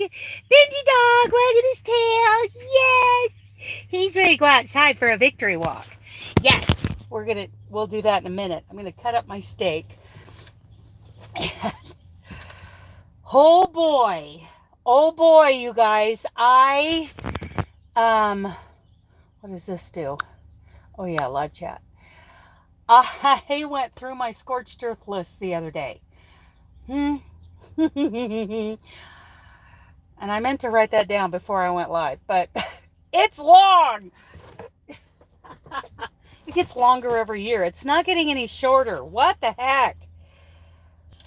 Benji dog wagging his tail. Yes. He's ready to go outside for a victory walk. Yes. We'll do that in a minute. I'm gonna cut up my steak. Oh boy, you guys. What does this do? Oh yeah, live chat. I went through my Scorched Earth list the other day. And I meant to write that down before I went live, but it's long. It gets longer every year. It's not getting any shorter. What the heck?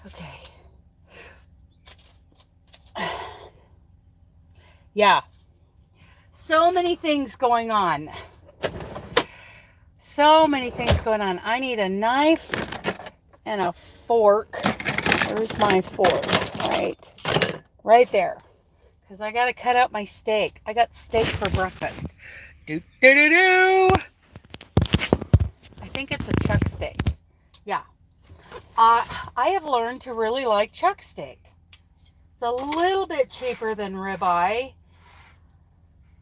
Okay. Yeah. So many things going on. I need a knife and a fork. Where's my fork? Right there. Because I got to cut up my steak. I got steak for breakfast. I think it's a chuck steak. Yeah. I have learned to really like chuck steak. It's a little bit cheaper than ribeye.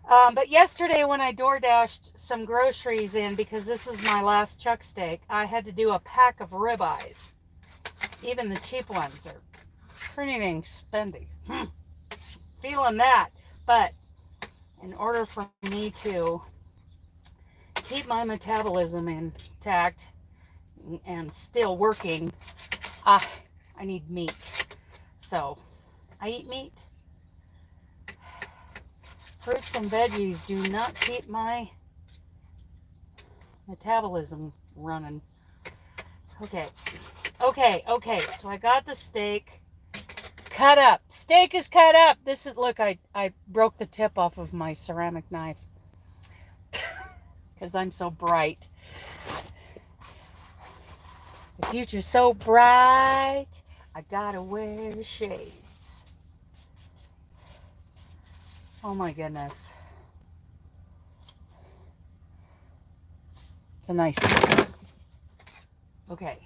But yesterday when I door dashed some groceries in, because this is my last chuck steak, I had to do a pack of ribeyes. Even the cheap ones are pretty dang spendy. Feeling that. But in order for me to keep my metabolism intact and still working, I need meat. So I eat meat. Fruits and veggies do not keep my metabolism running. Okay. So I got the steak cut up. Steak is cut up. Look, I broke the tip off of my ceramic knife because I'm so bright. The future's so bright, I gotta wear shades. Oh my goodness. It's a nice steak. Okay.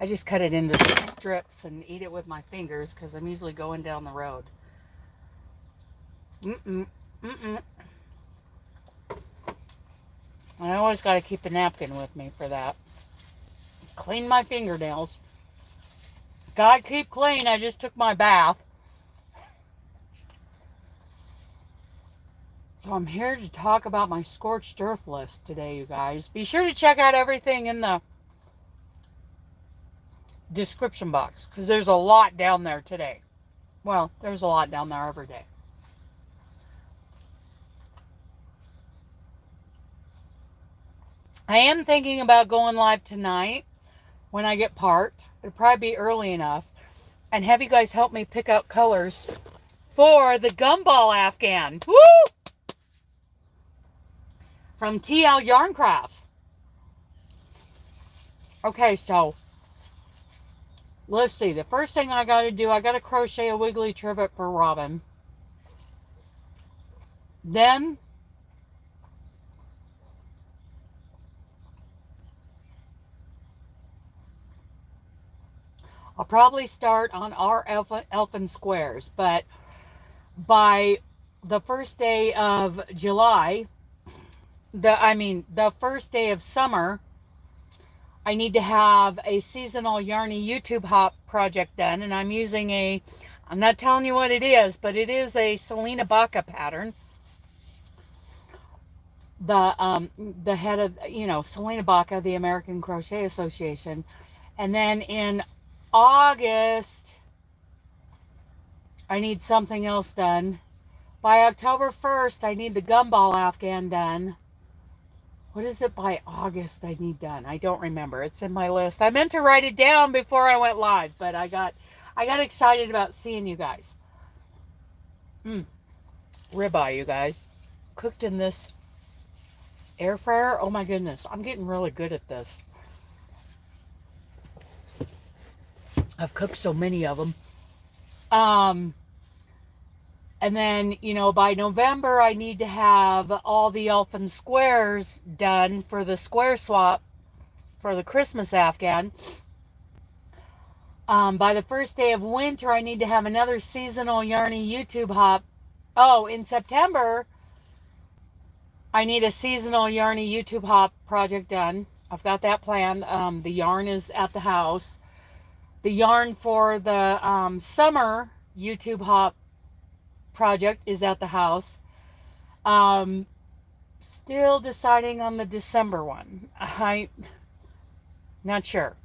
I just cut it into strips and eat it with my fingers because I'm usually going down the road. I always got to keep a napkin with me for that. Clean my fingernails. Gotta keep clean. I just took my bath. So I'm here to talk about my Scorched Earth list today, you guys. Be sure to check out everything in the description box because there's a lot down there today. Well, there's a lot down there every day. I am thinking about going live tonight when I get parked. It'll probably be early enough. And have you guys help me pick out colors for the Gumball Afghan. Woo! From TL Yarncrafts. Okay, so let's see. The first thing I got to do, I got to crochet a wiggly trivet for Robin. Then I'll probably start on our Elfin Squares, but by the first day of July, the first day of summer, I need to have a seasonal Yarny YouTube hop project done, and I'm using I'm not telling you what it is, but it is a Selena Baca pattern. The head of, Selena Baca, the American Crochet Association. And then in August, I need something else done. By October 1st, I need the Gumball Afghan done. What is it by August I need done? I don't remember. It's in my list. I meant to write it down before I went live, but I got excited about seeing you guys. Ribeye, you guys. Cooked in this air fryer. Oh my goodness. I'm getting really good at this. I've cooked so many of them. And then, by November, I need to have all the Elfin Squares done for the square swap for the Christmas Afghan. By the first day of winter, I need to have another seasonal Yarny YouTube hop. Oh, in September, I need a seasonal Yarny YouTube hop project done. I've got that planned. The yarn is at the house. The yarn for the summer YouTube hop project is at the house. Still deciding on the December one. I'm not sure.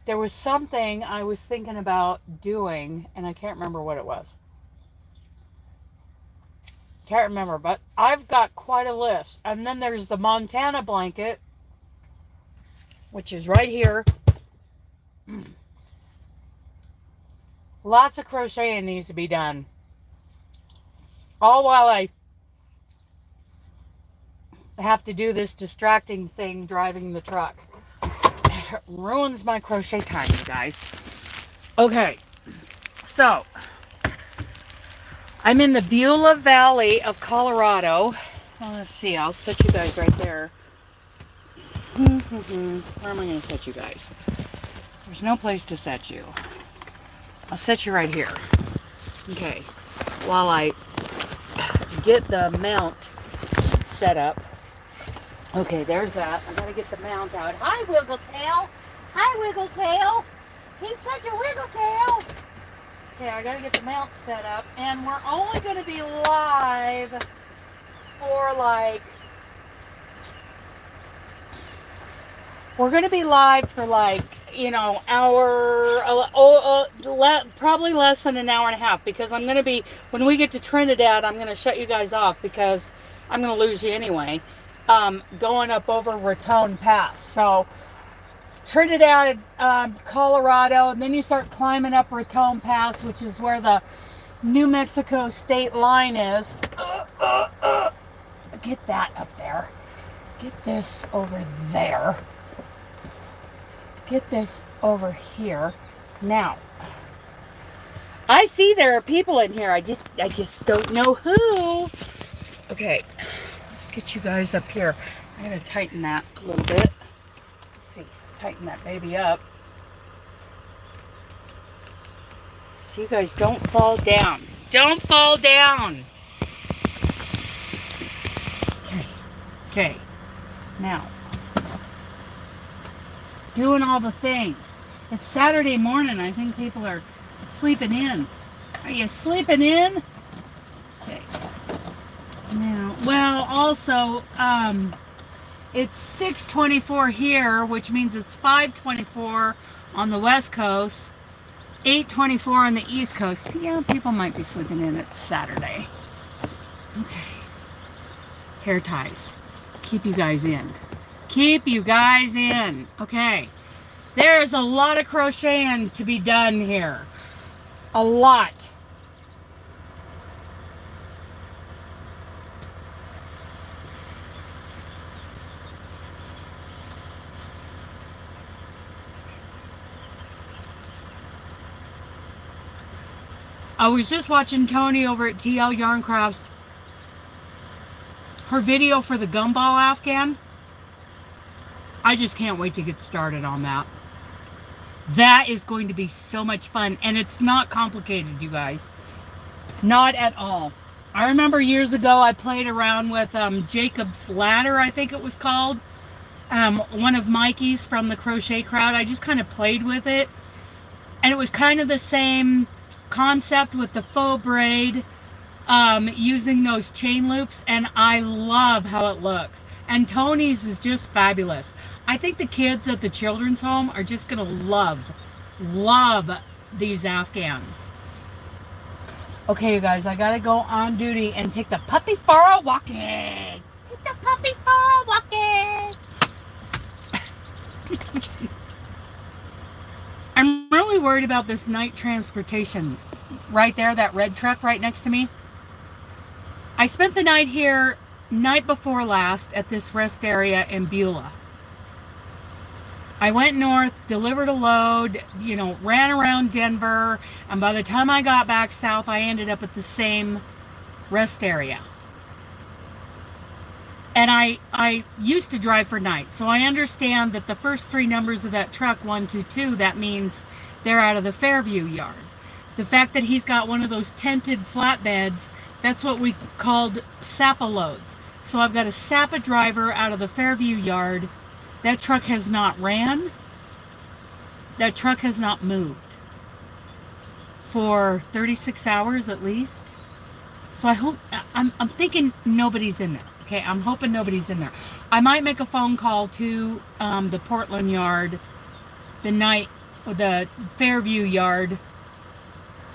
There was something I was thinking about doing, and I can't remember what it was. Can't remember, but I've got quite a list. And then there's the Montana blanket, which is right here. Lots of crocheting needs to be done. All while I have to do this distracting thing driving the truck. It ruins my crochet time, you guys. Okay, so I'm in the Beulah Valley of Colorado. Well, let's see, I'll set you guys right there. Where am I going to set you guys? There's no place to set you. I'll set you right here. Okay, while I get the mount set up. Okay, there's that. I gotta get the mount out. Hi, Wiggletail. Hi, Wiggletail. He's such a Wiggletail. Okay, I gotta get the mount set up, and we're only gonna be live for like, you know, probably less than an hour and a half, because I'm gonna be, when we get to Trinidad, I'm gonna shut you guys off because I'm gonna lose you anyway. Going up over Raton Pass. So Trinidad, Colorado, and then you start climbing up Raton Pass, which is where the New Mexico state line is. Get that up there. Get this over there. Get this over here. Now, I see there are people in here. I just don't know who. Okay. Let's get you guys up here. I'm going to tighten that a little bit. Let's see, tighten that baby up. So you guys don't fall down. Don't fall down. Okay. Okay. Now, doing all the things. It's Saturday morning. I think people are sleeping in. Are you sleeping in? Okay. Now, well, also, it's 6:24 here, which means it's 5:24 on the West Coast, 8:24 on the East Coast. Yeah, people might be sleeping in. It's Saturday. Okay. Hair ties. Keep you guys in. Keep you guys in. Okay. There's a lot of crocheting to be done here. A lot. I was just watching Tony over at TL Yarncrafts. Her video for the Gumball Afghan. I just can't wait to get started on that. That is going to be so much fun. And it's not complicated, you guys. Not at all. I remember years ago I played around with Jacob's Ladder, I think it was called. One of Mikey's from the Crochet Crowd. I just kind of played with it. And it was kind of the same concept with the faux braid, using those chain loops, and I love how it looks. And Tony's is just fabulous. I think the kids at the children's home are just gonna love these Afghans. Okay, you guys, I gotta go on duty and take the puppy for a walking. Take the puppy for a walking. I'm really worried about this night transportation. Right there, that red truck right next to me. I spent the night here, night before last, at this rest area in Beulah. I went north, delivered a load, you know, ran around Denver, and by the time I got back south, I ended up at the same rest area. And I used to drive for night, so I understand that the first three numbers of that truck, 122, that means they're out of the Fairview yard. The fact that he's got one of those tented flatbeds, that's what we called Sapa loads. So I've got a Sapa driver out of the Fairview yard. That truck has not ran. That truck has not moved for 36 hours at least. So I hope, I'm thinking nobody's in there. Okay, I'm hoping nobody's in there. I might make a phone call to the Portland yard, the Fairview yard,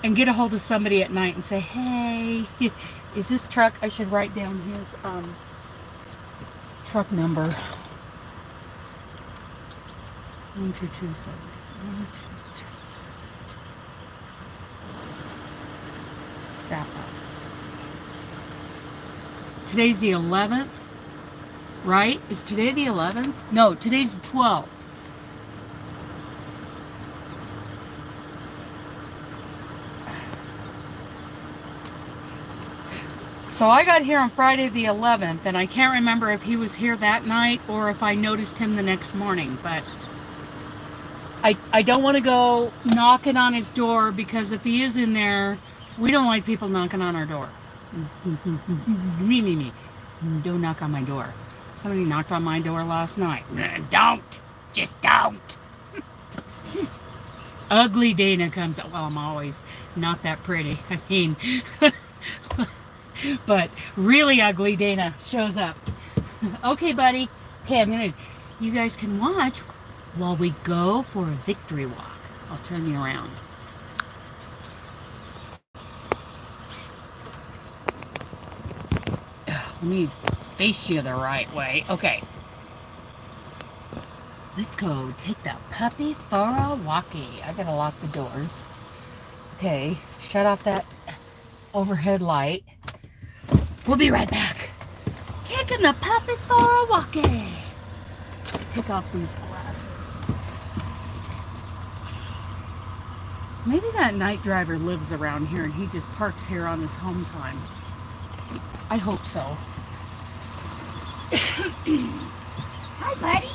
and get a hold of somebody at night and say, hey, is this truck, I should write down his truck number. 1227. 1227. Sapa. Today's the 11th, right? Is today the 11th? No, today's the 12th. So I got here on Friday the 11th, and I can't remember if he was here that night or if I noticed him the next morning, but I don't want to go knocking on his door, because if he is in there, we don't like people knocking on our door. Me. Don't knock on my door. Somebody knocked on my door last night. Don't. Just don't. Ugly Dana comes up. Well, I'm always not that pretty. I mean, but really ugly Dana shows up. Okay, buddy. Okay, you guys can watch while we go for a victory walk. I'll turn you around. Let me face you the right way. Okay. Let's go take the puppy for a walkie. I gotta lock the doors. Okay, shut off that overhead light. We'll be right back. Taking the puppy for a walkie. Take off these glasses. Maybe that night driver lives around here and he just parks here on his home time. I hope so. Hi, buddy.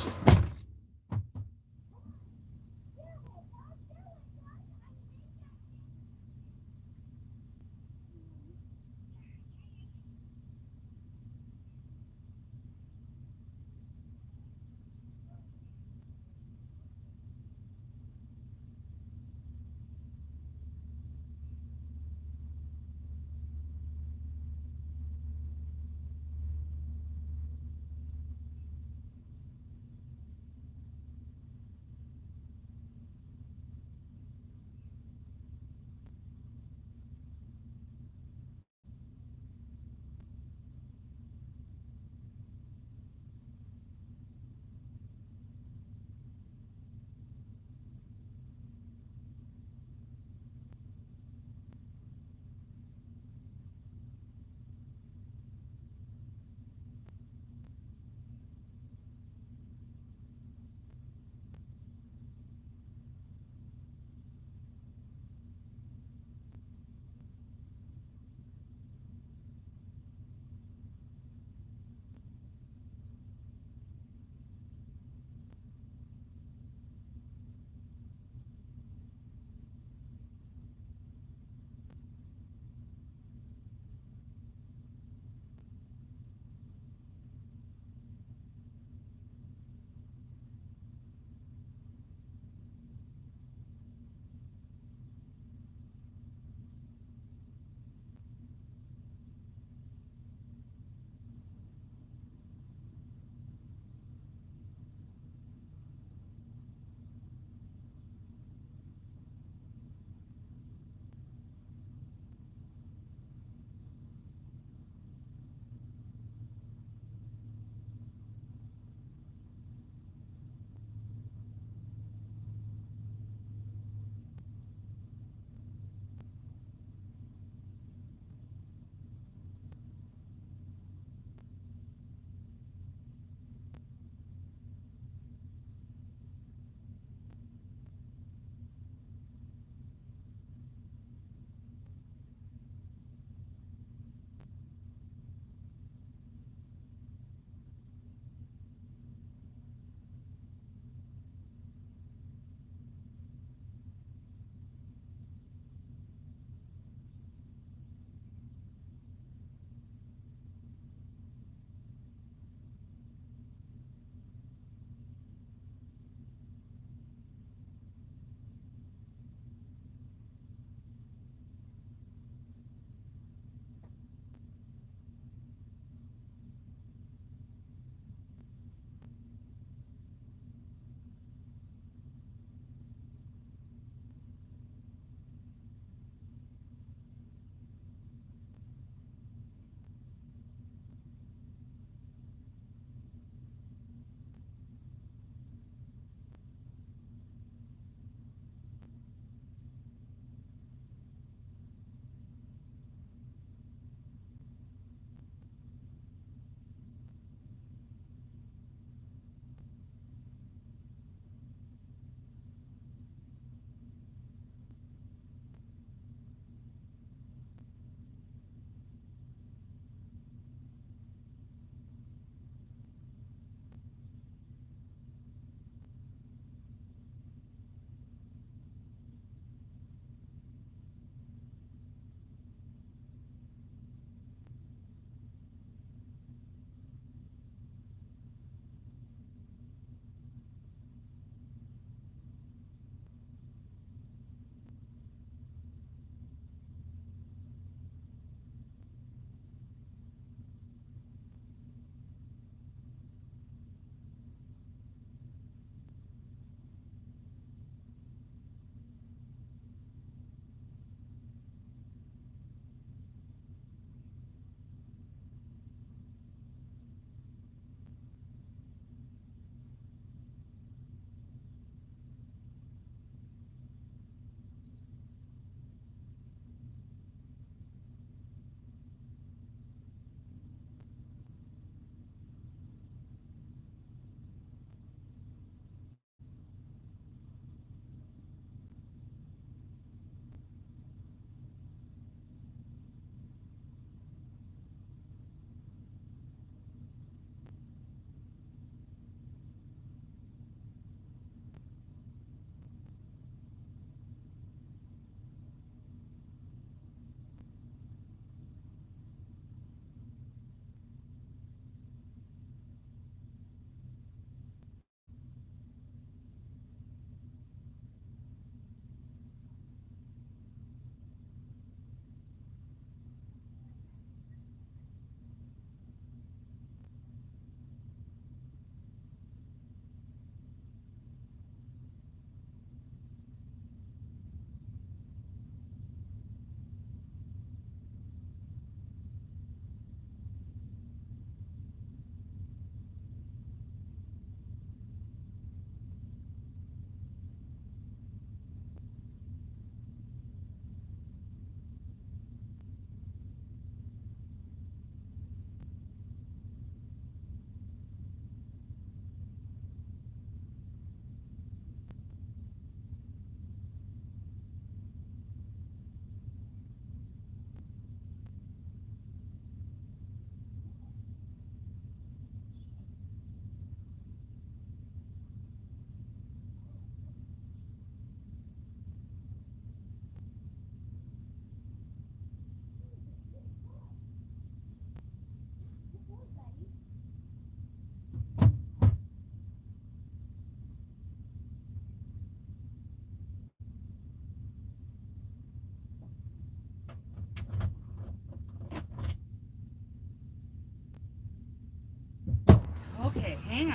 Hang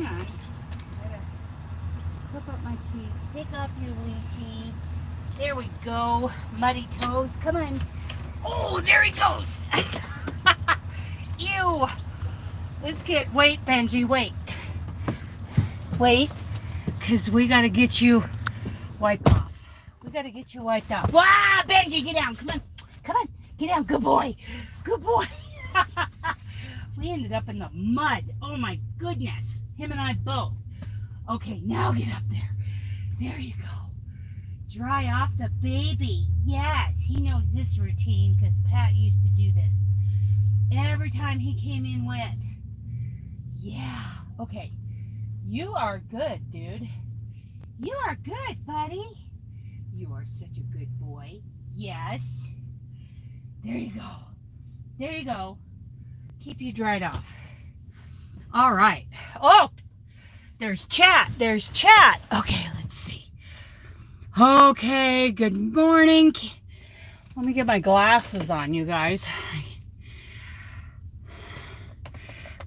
on. Gotta hook up my keys. Take off your leashy. There we go. Muddy toes. Come on. Oh, there he goes. Ew. Let's get, wait, Benji, wait. Wait, because we got to get you wiped off. We got to get you wiped off. Wow, Benji, get down. Come on. Come on. Get down. Good boy. Good boy. We ended up in the mud. Oh, my goodness. Him and I both. Okay, now get up there. There you go. Dry off the baby. Yes, he knows this routine because Pat used to do this every time he came in wet. Yeah. Okay. You are good, dude. You are good, buddy. You are such a good boy. Yes. There you go. There you go. Keep you dried off. All right. Oh, there's chat. There's chat. Okay, let's see. Okay, good morning. Let me get my glasses on, you guys.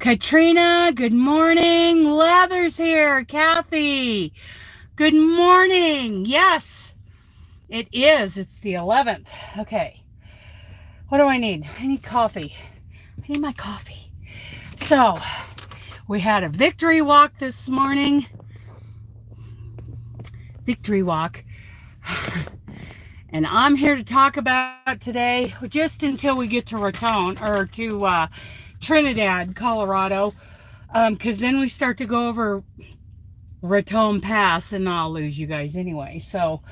Katrina, good morning. Leather's here. Kathy, good morning. Yes, it is. It's the 11th. Okay. What do I need? I need coffee. I need my coffee. So, we had a victory walk this morning. Victory walk. And I'm here to talk about today, just until we get to Raton, or to Trinidad, Colorado, because then we start to go over Raton Pass, and I'll lose you guys anyway. So,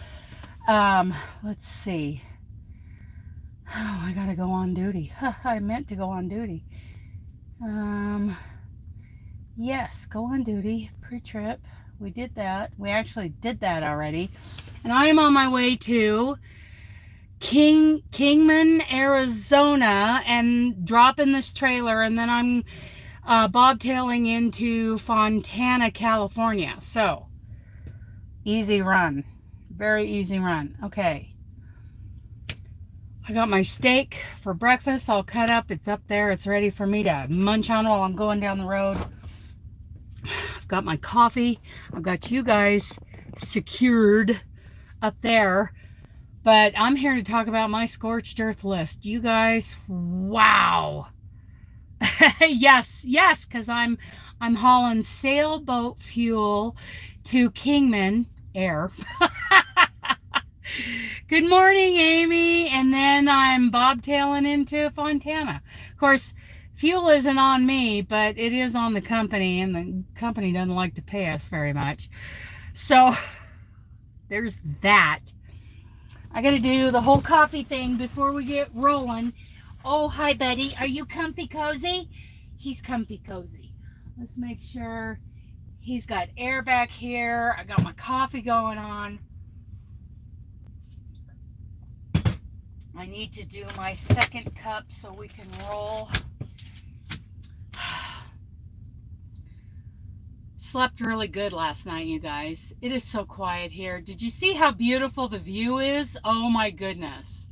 let's see. Oh, I gotta go on duty. I meant to go on duty. Yes, go on duty, pre-trip. We did that. We actually did that already. And I am on my way to Kingman, Arizona, and dropping this trailer, and then I'm bobtailing into Fontana, California. So, easy run. Very easy run. Okay. I got my steak for breakfast all cut up. It's up there. It's ready for me to munch on while I'm going down the road. I've got my coffee. I've got you guys secured up there. But I'm here to talk about my Scorched Earth list. You guys, wow. yes, because I'm hauling sailboat fuel to Kingman Air. Good morning, Amy. And then I'm bobtailing into Fontana. Of course, fuel isn't on me, but it is on the company, and the company doesn't like to pay us very much. So there's that. I got to do the whole coffee thing before we get rolling. Oh, hi, buddy. Are you comfy cozy? He's comfy cozy. Let's make sure he's got air back here. I got my coffee going on. I need to do my second cup so we can roll. Slept really good last night, you guys. It is so quiet here. Did you see how beautiful the view is? Oh my goodness.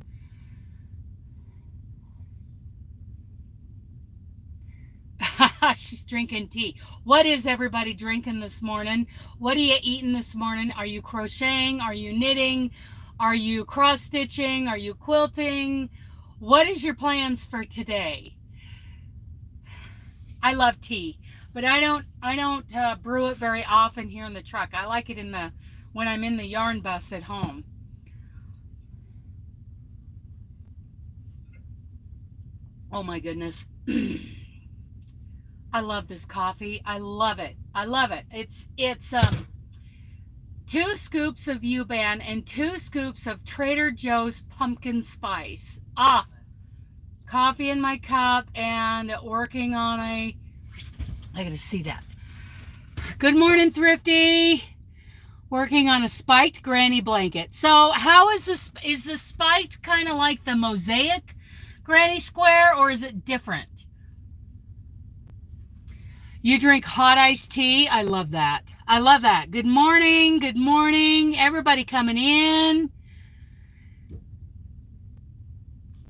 She's drinking tea. What is everybody drinking this morning? What are you eating this morning? Are you crocheting? Are you knitting? Are you cross stitching? Are you quilting? What is your plans for today? I love tea, but I don't brew it very often here in the truck. I like it when I'm in the yarn bus at home. Oh my goodness. I love this coffee. I love it. I love it. It's 2 scoops of U-Ban and 2 scoops of Trader Joe's pumpkin spice. Coffee in my cup and working on I gotta see that. Good morning, Thrifty. Working on a spiked granny blanket. So how is this? Is the spiked kind of like the mosaic granny square, or is it different? You drink hot iced tea? I love that. I love that. Good morning. Good morning. Everybody coming in.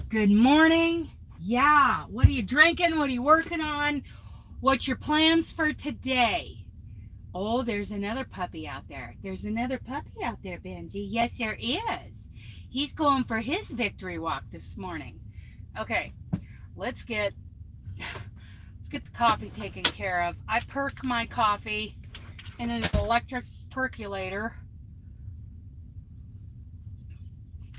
Good morning. Yeah. What are you drinking? What are you working on? What's your plans for today? Oh, there's another puppy out there. There's another puppy out there, Benji. Yes, there is. He's going for his victory walk this morning. Okay, let's get the coffee taken care of. I perk my coffee in an electric percolator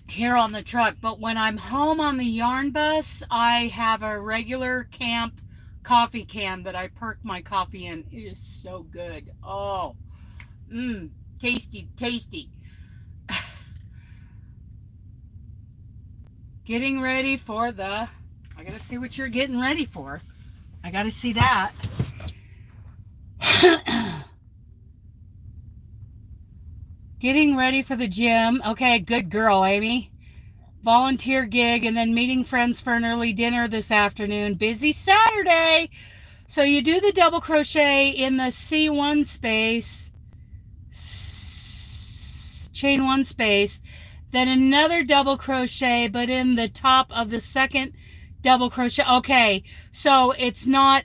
here on the truck, but when I'm home on the yarn bus, I have a regular camp coffee can that I perk my coffee in. It is so good. Oh, tasty, tasty. Getting ready for the, I gotta see what you're getting ready for. I gotta see that. Getting ready for the gym. Okay, good girl, Amy. Volunteer gig and then meeting friends for an early dinner this afternoon. Busy Saturday. So you do the double crochet in the C1 space, chain one space, then another double crochet, but in the top of the second double crochet. Okay, so it's not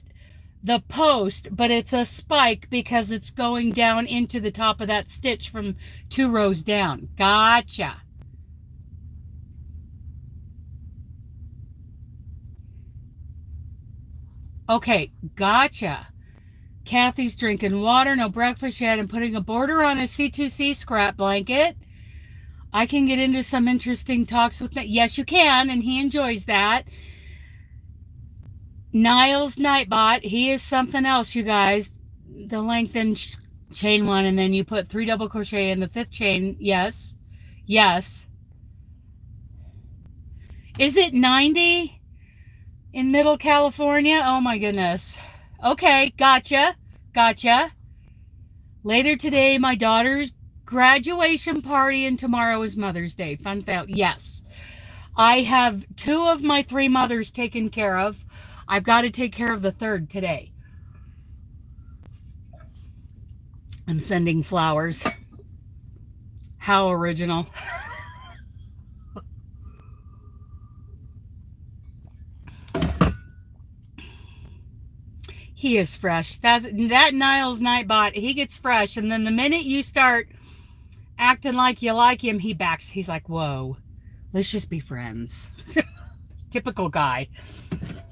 the post, but it's a spike because it's going down into the top of that stitch from 2 rows down. Gotcha. Okay, gotcha. Kathy's drinking water, no breakfast yet, and putting a border on a C2C scrap blanket. I can get into some interesting talks with that. Yes, you can, and he enjoys that. Niles Nightbot, he is something else, you guys. The lengthened chain one, and then you put 3 double crochet in the 5th chain. Yes. Yes. Is it 90 in Middle California? Oh my goodness. Okay, gotcha. Gotcha. Later today, my daughter's graduation party, and tomorrow is Mother's Day. Fun fact. Yes. I have 2 of my 3 mothers taken care of. I've got to take care of the 3rd today. I'm sending flowers. How original. He is fresh. That Niles Nightbot, he gets fresh. And then the minute you start acting like you like him, he backs. He's like, whoa, let's just be friends. Typical guy.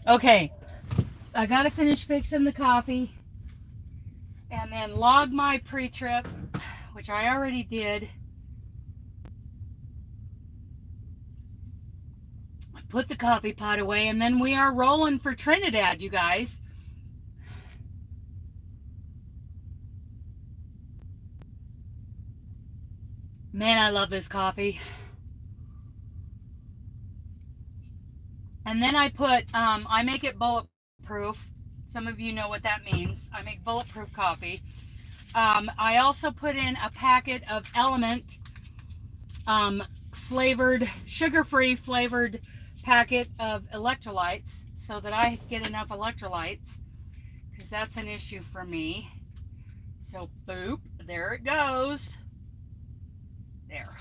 Okay, I got to finish fixing the coffee and then log my pre-trip, which I already did. Put the coffee pot away, and then we are rolling for Trinidad, you guys. Man, I love this coffee. And then I put, I make it bulletproof. Some of you know what that means. I make bulletproof coffee. I also put in a packet of Element flavored, sugar-free flavored packet of electrolytes so that I get enough electrolytes, because that's an issue for me. So, boop, there it goes. There.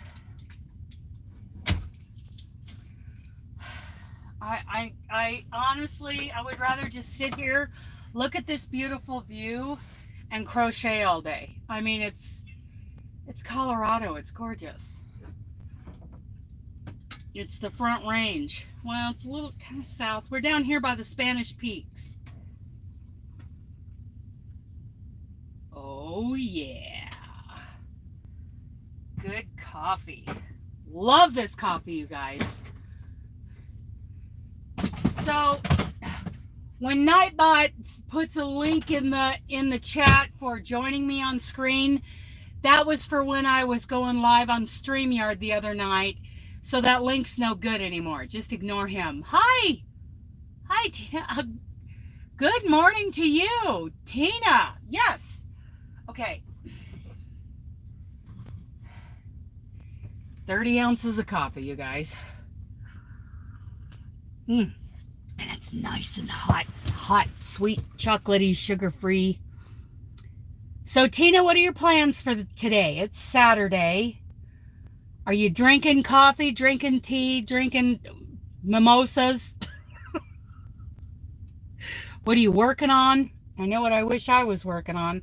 I honestly, I would rather just sit here, look at this beautiful view, and crochet all day. I mean, it's Colorado. It's gorgeous. It's the Front Range. Well, it's a little kind of south. We're down here by the Spanish Peaks. Oh, yeah. Good coffee. Love this coffee, you guys. So, when Nightbot puts a link in the chat for joining me on screen, that was for when I was going live on StreamYard the other night. So that link's no good anymore. Just ignore him. Hi. Hi, Tina. Good morning to you, Tina. Yes. Okay. 30 ounces of coffee, you guys. And it's nice and hot, sweet, chocolatey, sugar-free. So, Tina, what are your plans for today? It's Saturday. Are you drinking coffee, drinking tea, drinking mimosas? What are you working on? I know what I wish I was working on.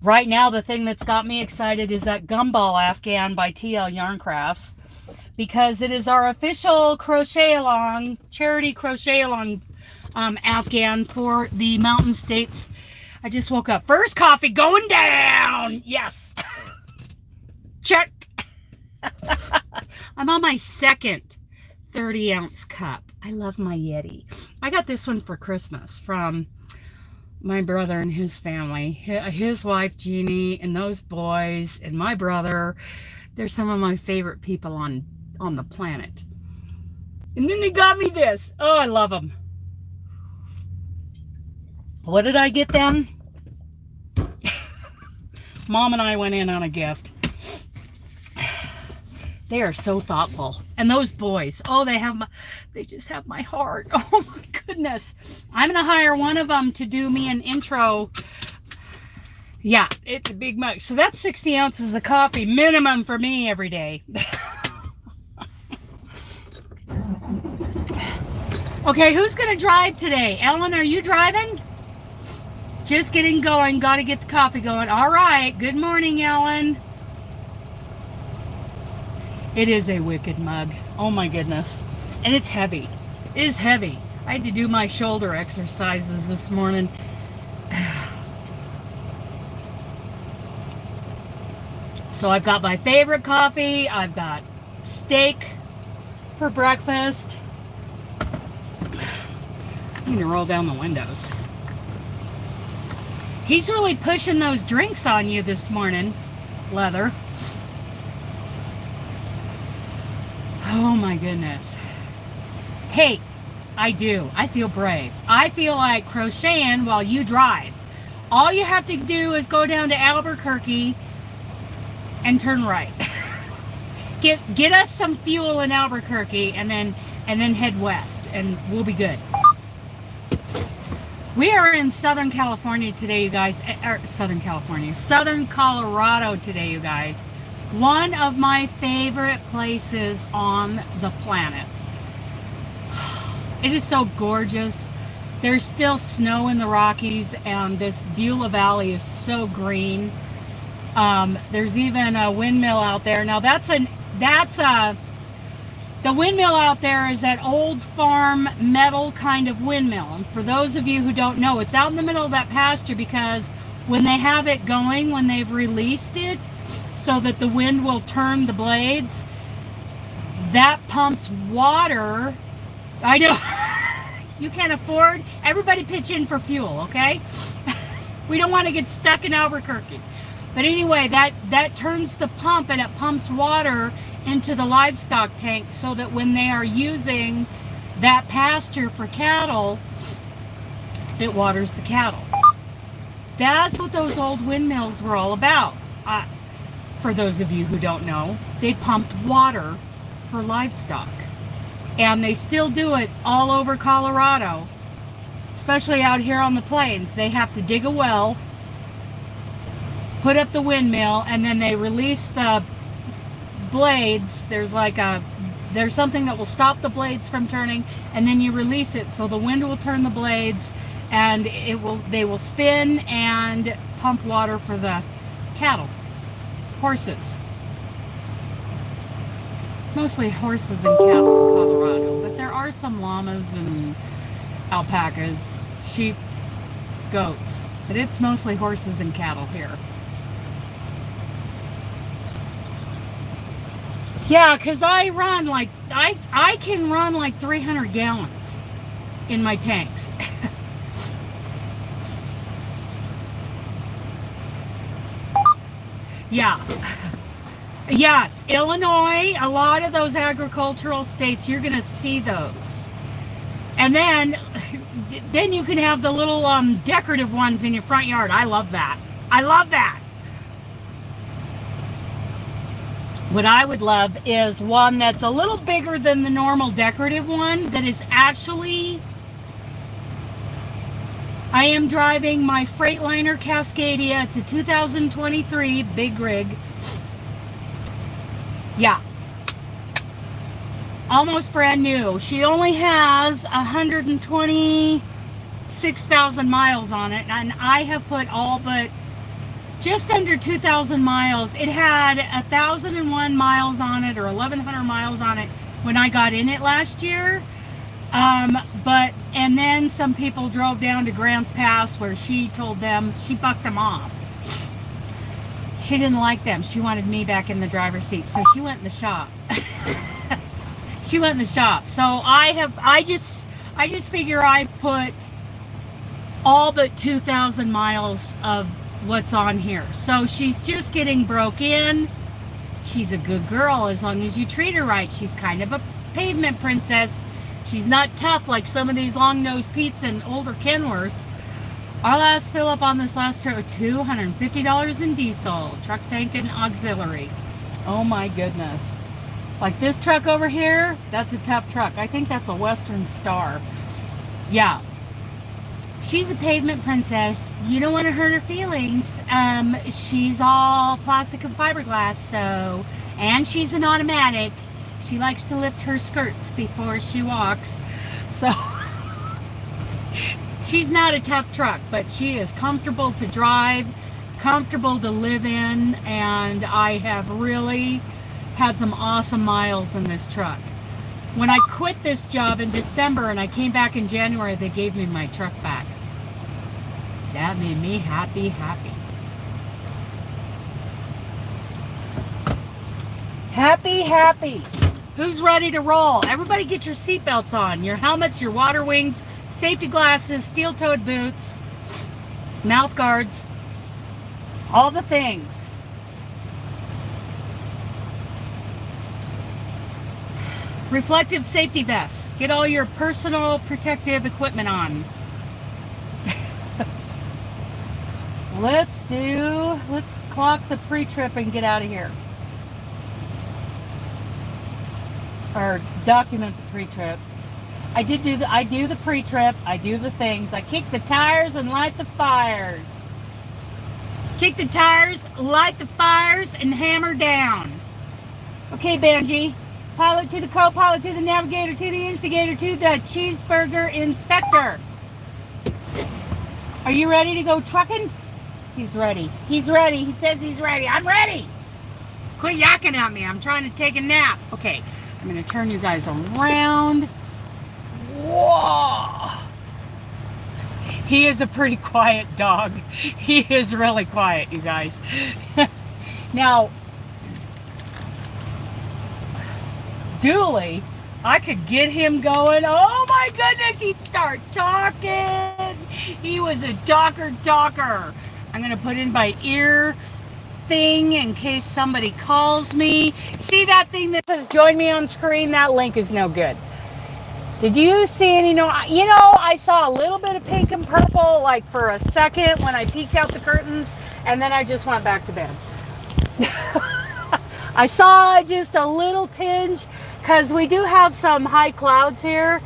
Right now, the thing that's got me excited is that Gumball Afghan by TL Yarncrafts, because it is our official crochet along, charity crochet along Afghan for the Mountain States. I just woke up. First coffee going down. Yes. Check. I'm on my second 30-ounce cup. I love my Yeti. I got this one for Christmas from my brother and his family. His wife, Jeanie, and those boys, and my brother. They're some of my favorite people on the planet. And then they got me this. Oh, I love them. What did I get them? Mom and I went in on a gift. They are so thoughtful. And those boys, oh, they just have my heart. Oh my goodness. I'm going to hire one of them to do me an intro. Yeah, it's a big mug. So that's 60 ounces of coffee minimum for me every day. Okay, who's going to drive today? Ellen, are you driving? Just getting going. Got to get the coffee going. All right. Good morning, Ellen. It is a wicked mug. Oh my goodness. And it's heavy. It is heavy. I had to do my shoulder exercises this morning. So I've got my favorite coffee. I've got steak for breakfast. I'm going to roll down the windows. He's really pushing those drinks on you this morning, Leather. Oh my goodness. Hey, I do. I feel brave. I feel like crocheting while you drive. All you have to do is go down to Albuquerque and turn right. Get us some fuel in Albuquerque and then head west and we'll be good. We are in Southern California today, you guys. Southern Colorado today, you guys. One of my favorite places on the planet. It is so gorgeous. There's still snow in the Rockies, and this Beulah Valley is so green. There's even a windmill out there. Now the windmill out there is that old farm metal kind of windmill. And for those of you who don't know, it's out in the middle of that pasture because when they have it going, when they've released it so that the wind will turn the blades, that pumps water. I know. You can't afford. Everybody pitch in for fuel, okay? We don't want to get stuck in Albuquerque. But anyway, that turns the pump and it pumps water into the livestock tank so that when they are using that pasture for cattle, it waters the cattle. That's what those old windmills were all about. For those of you who don't know, they pumped water for livestock. And they still do it all over Colorado, especially out here on the plains. They have to dig a well, put up the windmill, and then they release the blades. There's something that will stop the blades from turning, and then you release it so the wind will turn the blades and they will spin and pump water for the cattle, horses. It's mostly horses and cattle in Colorado, but there are some llamas and alpacas, sheep, goats, but it's mostly horses and cattle here. Yeah, because I can run like 300 gallons in my tanks. Yeah. Yes, Illinois, a lot of those agricultural states, you're going to see those. And then you can have the little decorative ones in your front yard. I love that. I love that. What I would love is one that's a little bigger than the normal decorative one, that is actually, I am driving my Freightliner Cascadia. It's a 2023 big rig. Yeah. Almost brand new. She only has 120 6,000 miles on it, and I have put all but just under 2,000 miles. It had 1,001 miles on it, or 1,100 miles on it when I got in it last year. And then some people drove down to Grants Pass where she told them, she bucked them off. She didn't like them. She wanted me back in the driver's seat, so she went in the shop. She went in the shop. So I just figure I've put all but 2,000 miles of what's on here. So she's just getting broke in. She's a good girl as long as you treat her right. She's kind of a pavement princess. She's not tough like some of these long-nosed Pete's and older Kenworths. Our last fill up on this last trip was $250 in diesel, truck, tank, and auxiliary. Oh my goodness. Like this truck over here, that's a tough truck. I think that's a Western Star. Yeah. She's a pavement princess. You don't want to hurt her feelings. She's all plastic and fiberglass, so, and she's an automatic. She likes to lift her skirts before she walks. So she's not a tough truck, but she is comfortable to drive, comfortable to live in, and I have really had some awesome miles in this truck. When I quit this job in December and I came back in January, they gave me my truck back. That made me happy, happy. Happy, happy. Who's ready to roll? Everybody get your seatbelts on, your helmets, your water wings, safety glasses, steel-toed boots, mouth guards, all the things. Reflective safety vests. Get all your personal protective equipment on. Let's clock the pre-trip and get out of here. Or document the pre-trip. I do the pre-trip. I do the things. I kick the tires and light the fires. Kick the tires, light the fires, and hammer down. Okay, Benji. Pilot to the co-pilot to the navigator to the instigator to the cheeseburger inspector. Are you ready to go trucking? He's ready. He's ready. He says he's ready. I'm ready. Quit yakking at me. I'm trying to take a nap. Okay. I'm going to turn you guys around. Whoa! He is a pretty quiet dog. He is really quiet, you guys. Now, Dooley, I could get him going. Oh my goodness, he'd start talking. He was a talker. I'm going to put in my ear thing in case somebody calls me. See that thing that says join me on screen? That link is no good. Did you see any? I saw a little bit of pink and purple like for a second when I peeked out the curtains, and then I just went back to bed. I saw just a little tinge because we do have some high clouds here,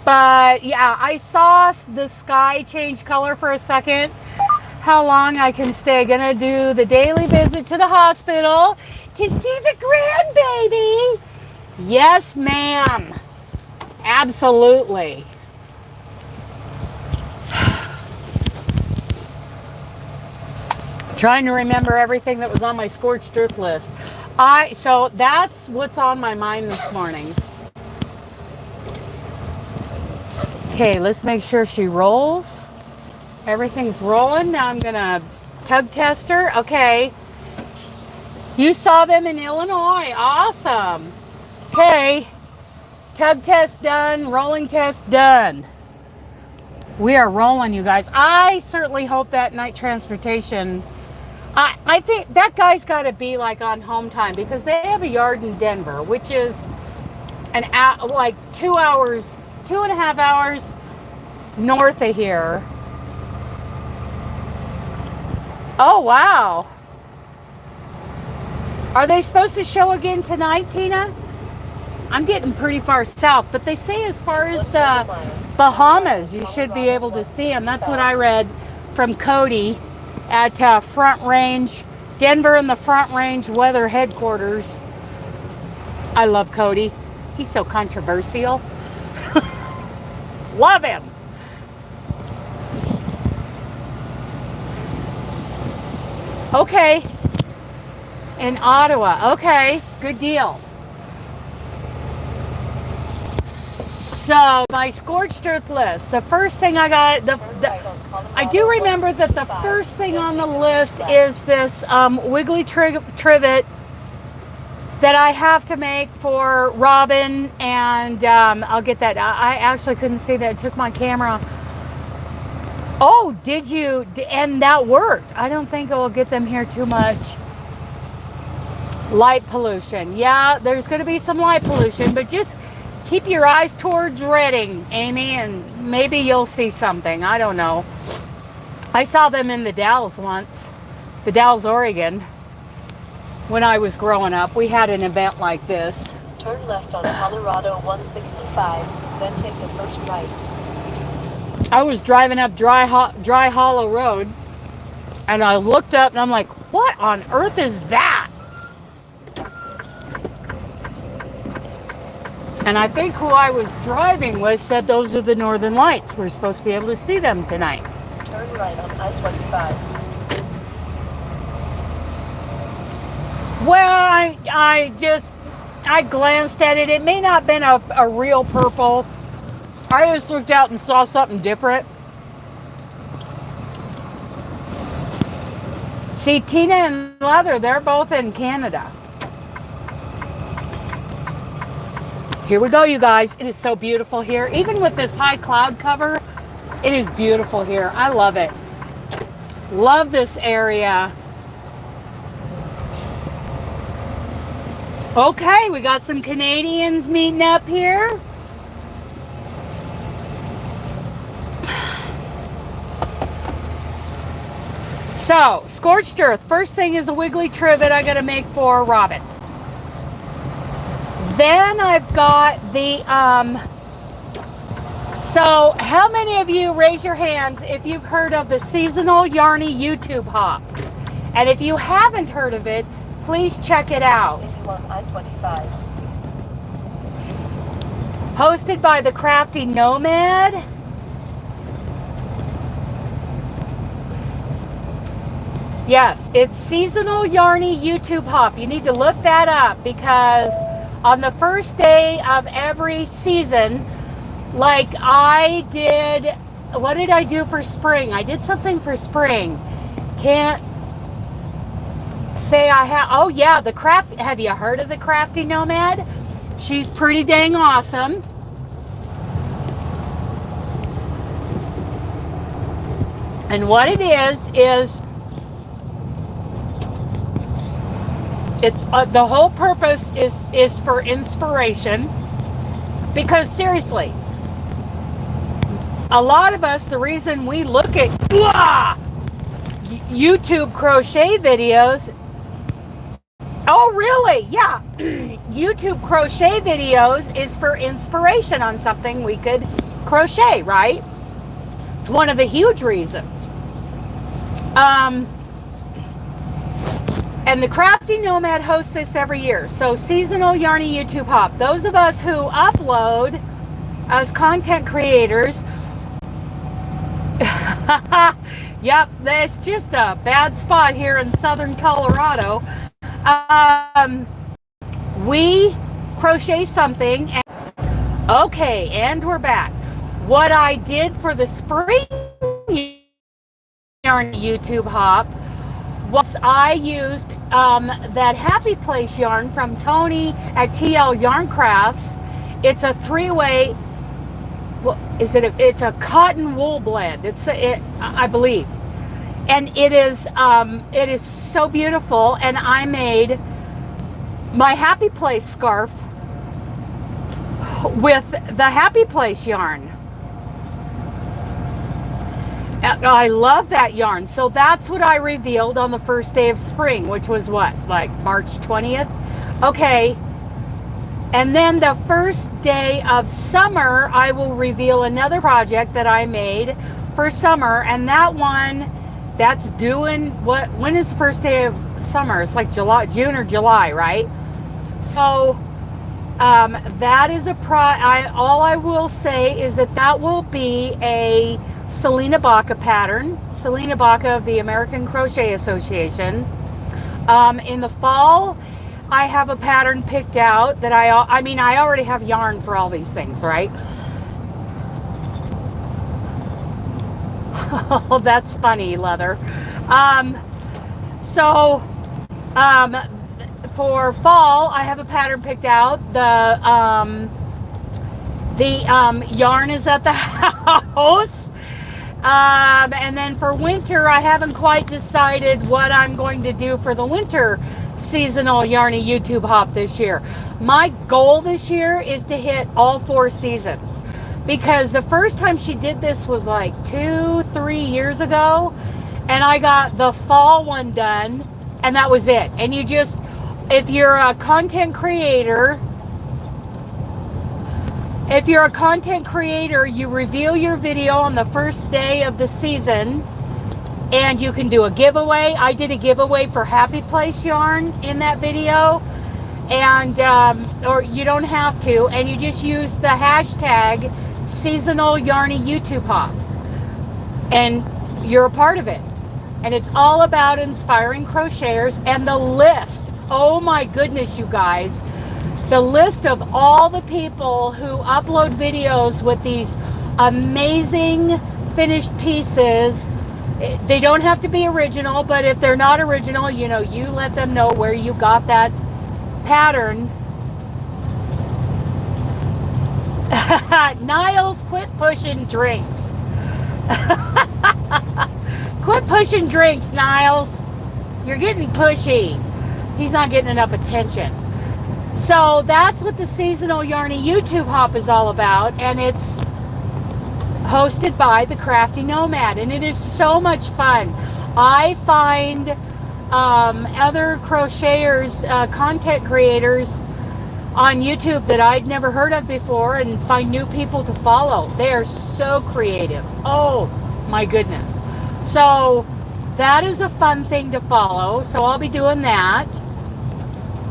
but yeah, I saw the sky change color for a second. How long I can stay. Gonna do the daily visit to the hospital to see the grandbaby. Yes, ma'am. Absolutely. Trying to remember everything that was on my Scorched Earth list. So that's what's on my mind this morning. Okay, let's make sure she rolls. Everything's rolling. Now I'm gonna tug test her. Okay. You saw them in Illinois. Awesome. Okay. Tug test done. Rolling test done. We are rolling, you guys. I certainly hope that night transportation. I think that guy's got to be like on home time because they have a yard in Denver, which is like 2 hours, 2.5 hours north of here. Oh, wow. Are they supposed to show again tonight, Tina? I'm getting pretty far south, but they say as far as the Bahamas, you should be able to see them. That's what I read from Cody at Front Range, Denver and the Front Range Weather Headquarters. I love Cody. He's so controversial. Love him. Okay. In Ottawa. Okay. Good deal. So my Scorched Earth list. The first thing I got, I do remember that the first thing on the list is this wiggly trivet that I have to make for Robin, and I'll get that. I actually couldn't see that. It took my camera. Oh, did you? And that worked. I don't think it will get them here too much. Light pollution. Yeah, there's going to be some light pollution, but just keep your eyes towards Redding, Amy, and maybe you'll see something. I don't know. I saw them in the Dalles once, the Dalles, Oregon. When I was growing up, we had an event like this. Turn left on Colorado 165, then take the first right. I was driving up Dry Hollow Road, and I looked up, and I'm like, what on earth is that? And I think who I was driving with said those are the Northern Lights. We're supposed to be able to see them tonight. Turn right on I-25. Well, I glanced at it. It may not have been a real purple. I just looked out and saw something different. See, Tina and Leather, they're both in Canada. Here we go, you guys. It is so beautiful here. Even with this high cloud cover, it is beautiful here. I love it. Love this area. Okay, we got some Canadians meeting up here. So, Scorched Earth. First thing is a wiggly trivet I got to make for Robin. Then I've got the, so how many of you, raise your hands if you've heard of the seasonal Yarny YouTube hop? And if you haven't heard of it, please check it out. I-25. Hosted by the Crafty Nomad. Yes, it's seasonal Yarny YouTube hop. You need to look that up because on the first day of every season, like I did, what did I do for spring? I did something for spring. Can't say I have. Oh yeah, the craft. Have you heard of the Crafty Nomad? She's pretty dang awesome. And what it is it's the whole purpose is for inspiration, because seriously, a lot of us, the reason we look at YouTube crochet videos. Oh, really? Yeah. YouTube crochet videos is for inspiration on something we could crochet, right? It's one of the huge reasons. And the Crafty Nomad hosts this every year. So seasonal Yarny YouTube hop. Those of us who upload as content creators, yep, that's just a bad spot here in southern Colorado. We crochet something. Okay, and we're back. What I did for the spring yarn YouTube hop was I used that Happy Place yarn from Tony at TL Yarncrafts. It's a three-way. Well, it's a cotton wool blend. I believe, and it is so beautiful. And I made my Happy Place scarf with the Happy Place yarn. I love that yarn. So that's what I revealed on the first day of spring, which was what, like March 20th? Okay. And then the first day of summer, I will reveal another project that I made for summer. And that one, that's doing what, when is the first day of summer? It's like June or July, right? So that is all I will say is that will be a Selena Baca pattern. Selena Baca of the American Crochet Association. In the fall, I have a pattern picked out that I already have yarn for all these things, right? Oh, that's funny, Leather. For fall, I have a pattern picked out. The yarn is at the house. And then for winter, I haven't quite decided what I'm going to do for the winter seasonal Yarny YouTube hop this year. My goal this year is to hit all 4 seasons, because the first time she did this was like 2-3 years ago, and I got the fall one done, and that was it. And you just, if you're a content creator, you reveal your video on the first day of the season, and you can do a giveaway. I did a giveaway for Happy Place yarn in that video, and or you don't have to, and you just use the hashtag seasonal Yarny YouTube hop, and you're a part of it. And it's all about inspiring crocheters. And the list, oh my goodness, you guys, the list of all the people who upload videos with these amazing finished pieces. They don't have to be original, but if they're not original, you know, you let them know where you got that pattern. Niles, quit pushing drinks. Quit pushing drinks, Niles. You're getting pushy. He's not getting enough attention. So that's what the seasonal Yarny YouTube hop is all about, and it's hosted by the Crafty Nomad, and it is so much fun. I find other crocheters, content creators on YouTube that I'd never heard of before, and find new people to follow. They are so creative. Oh my goodness. So that is a fun thing to follow. So I'll be doing that.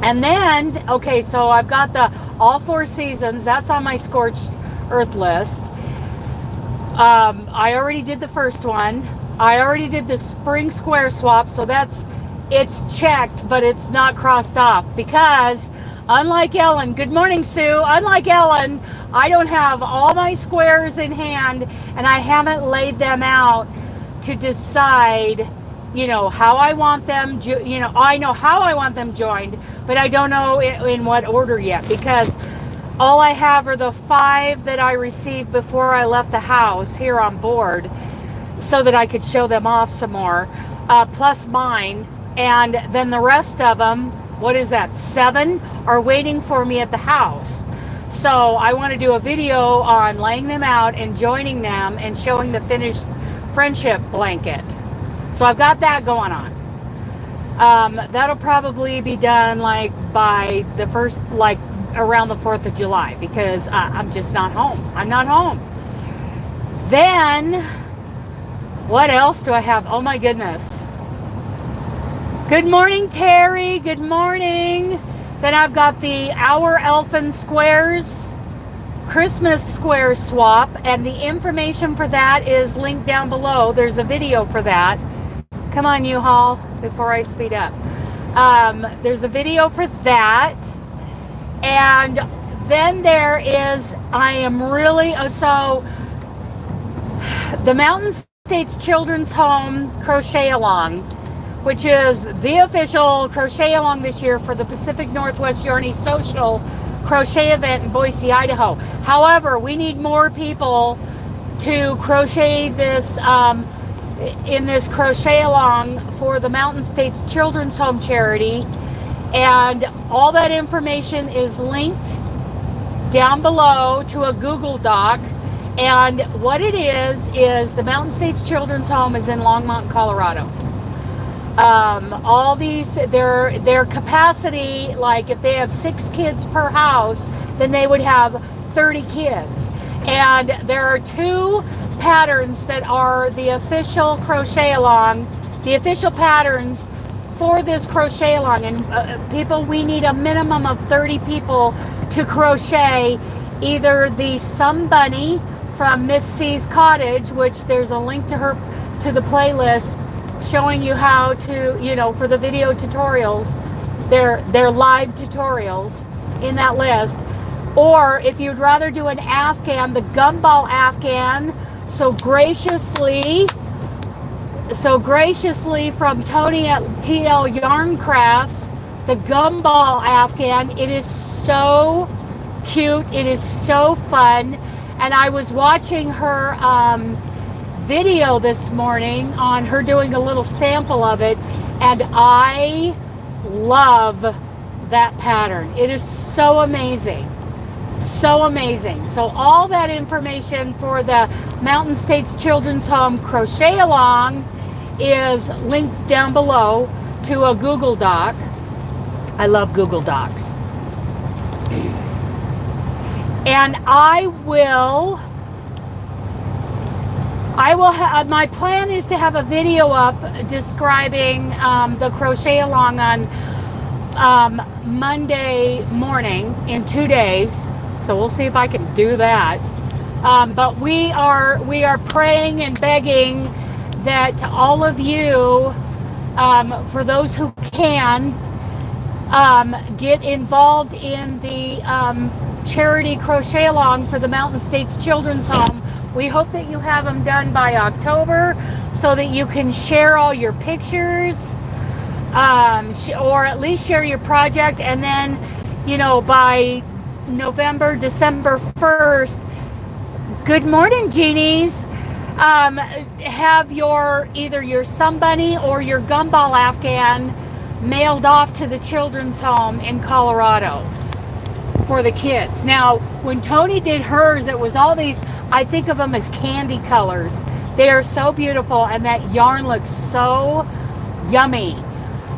And then, okay, so I've got the all 4 seasons. That's on my Scorched Earth list. I already did the first one. I already did the spring square swap, so it's checked, but it's not crossed off, because unlike Ellen, good morning, Sue, unlike Ellen, I don't have all my squares in hand, and I haven't laid them out to decide, you know, how I want them, you know, I know how I want them joined, but I don't know in what order yet, because all I have are the 5 that I received before I left the house here on board, so that I could show them off some more, plus mine. And then the rest of them, what is that, 7, are waiting for me at the house. So I want to do a video on laying them out and joining them and showing the finished friendship blanket. So I've got that going on. That'll probably be done like by the first, like around the 4th of July, because I'm just not home. I'm not home. Then what else do I have? Oh my goodness. Good morning, Terry. Good morning. Then I've got the Our Elfin Squares Christmas square swap, and the information for that is linked down below. There's a video for that. Come on, U-Haul, before I speed up. There's a video for that. And then there is, I am really, so the Mountain States Children's Home Crochet Along, which is the official crochet along this year for the Pacific Northwest Yarny Social crochet event in Boise, Idaho. However, we need more people to crochet this in this crochet along for the Mountain States Children's Home charity, and all that information is linked down below to a Google Doc. And what it is the Mountain States Children's Home is in Longmont, Colorado. All these, their capacity, like if they have 6 kids per house, then they would have 30 kids. And there are 2 patterns that are the official crochet along, the official patterns for this crochet along. And people, we need a minimum of 30 people to crochet either the Somebunny from Miss C's Cottage, which there's a link to her, to the playlist showing you how to, you know, for the video tutorials, their live tutorials in that list. Or if you'd rather do an Afghan, the Gumball Afghan, so graciously from Tony at TL Yarncrafts, the Gumball Afghan. It is so cute, it is so fun, and I was watching her video this morning on her doing a little sample of it, and I love that pattern. It is so amazing, so amazing. So all that information for the Mountain States Children's Home Crochet Along is linked down below to a Google Doc. I love Google Docs. And I will have, my plan is to have a video up describing the crochet along on Monday morning in 2 days. So we'll see if I can do that. But we are praying and begging that all of you, for those who can, get involved in the charity crochet along for the Mountain States Children's Home. We hope that you have them done by October so that you can share all your pictures, or at least share your project, and then, you know, by December 1st, good morning, Jeanies, have your either your Somebunny or your Gumball Afghan mailed off to the children's home in Colorado for the kids. Now, when Tony did hers, it was all these, I think of them as candy colors. They are so beautiful, and that yarn looks so yummy.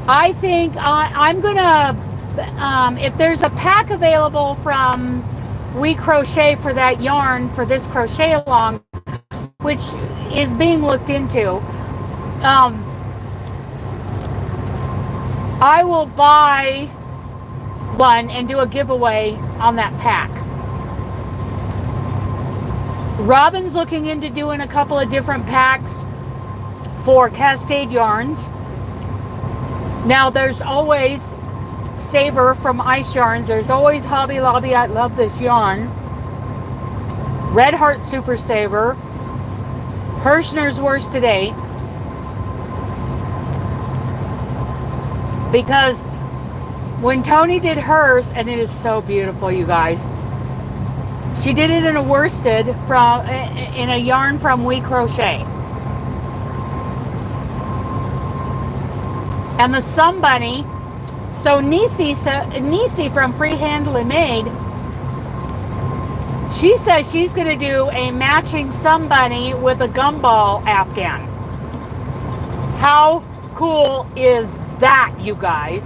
I think I'm gonna, if there's a pack available from We Crochet for that yarn for this crochet along, which is being looked into, I will buy one and do a giveaway on that pack. Robin's looking into doing a couple of different packs for Cascade Yarns. Now there's always Saver from Ice Yarns. There's always Hobby Lobby. I love this yarn. Red Heart Super Saver. Hirschner's Worst to Date. Because when Tony did hers, and it is so beautiful, you guys, she did it in a worsted in a yarn from We Crochet. And the Somebunny, so Nisi from Freehandly Made, she says she's going to do a matching Somebunny with a Gumball Afghan. How cool is that, you guys?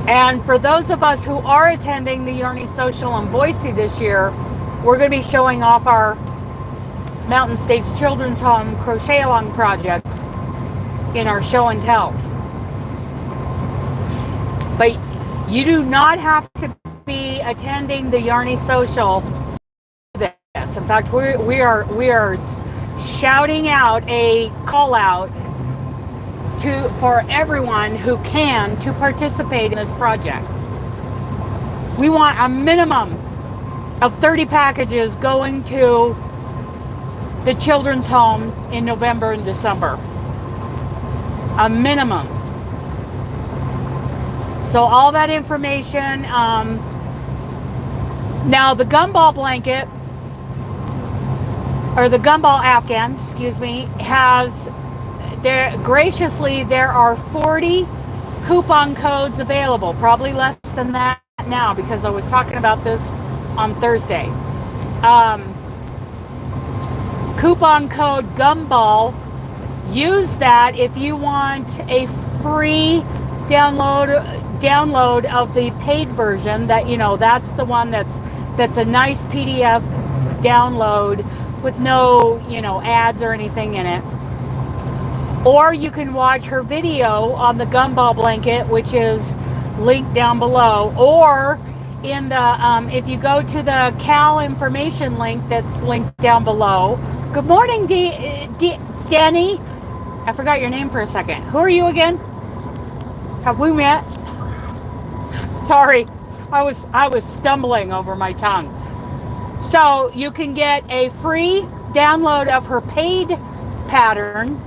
And for those of us who are attending the Yarny Social in Boise this year, we're going to be showing off our Mountain States Children's Home Crochet Along projects in our show and tells. But you do not have to be attending the Yarny Social for this. In fact, we are shouting out a call out for everyone who can to participate in this project. We want a minimum of 30 packages going to the children's home in November and December. A minimum. So all that information, now the Gumball blanket, or the Gumball Afghan, excuse me, has, graciously, there are 40 coupon codes available, probably less than that now because I was talking about this on Thursday. Coupon code Gumball, use that if you want a free download of the paid version. That, you know, that's the one that's a nice PDF download with no, you know, ads or anything in it. Or you can watch her video on the Gumball blanket, which is linked down below. Or in the, if you go to the Cal information link that's linked down below. Good morning, Danny. I forgot your name for a second. Who are you again? Have we met? Sorry, I was stumbling over my tongue. So you can get a free download of her paid pattern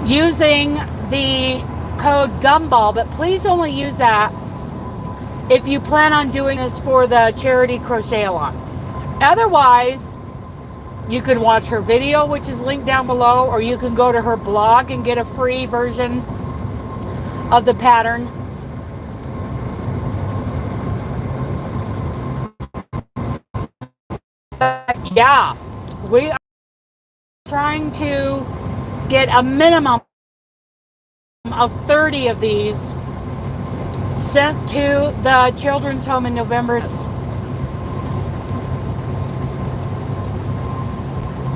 using the code Gumball, but please only use that if you plan on doing this for the charity crochet along. Otherwise, you can watch her video, which is linked down below, or you can go to her blog and get a free version of the pattern. Yeah, we are trying to get a minimum of 30 of these sent to the children's home in November.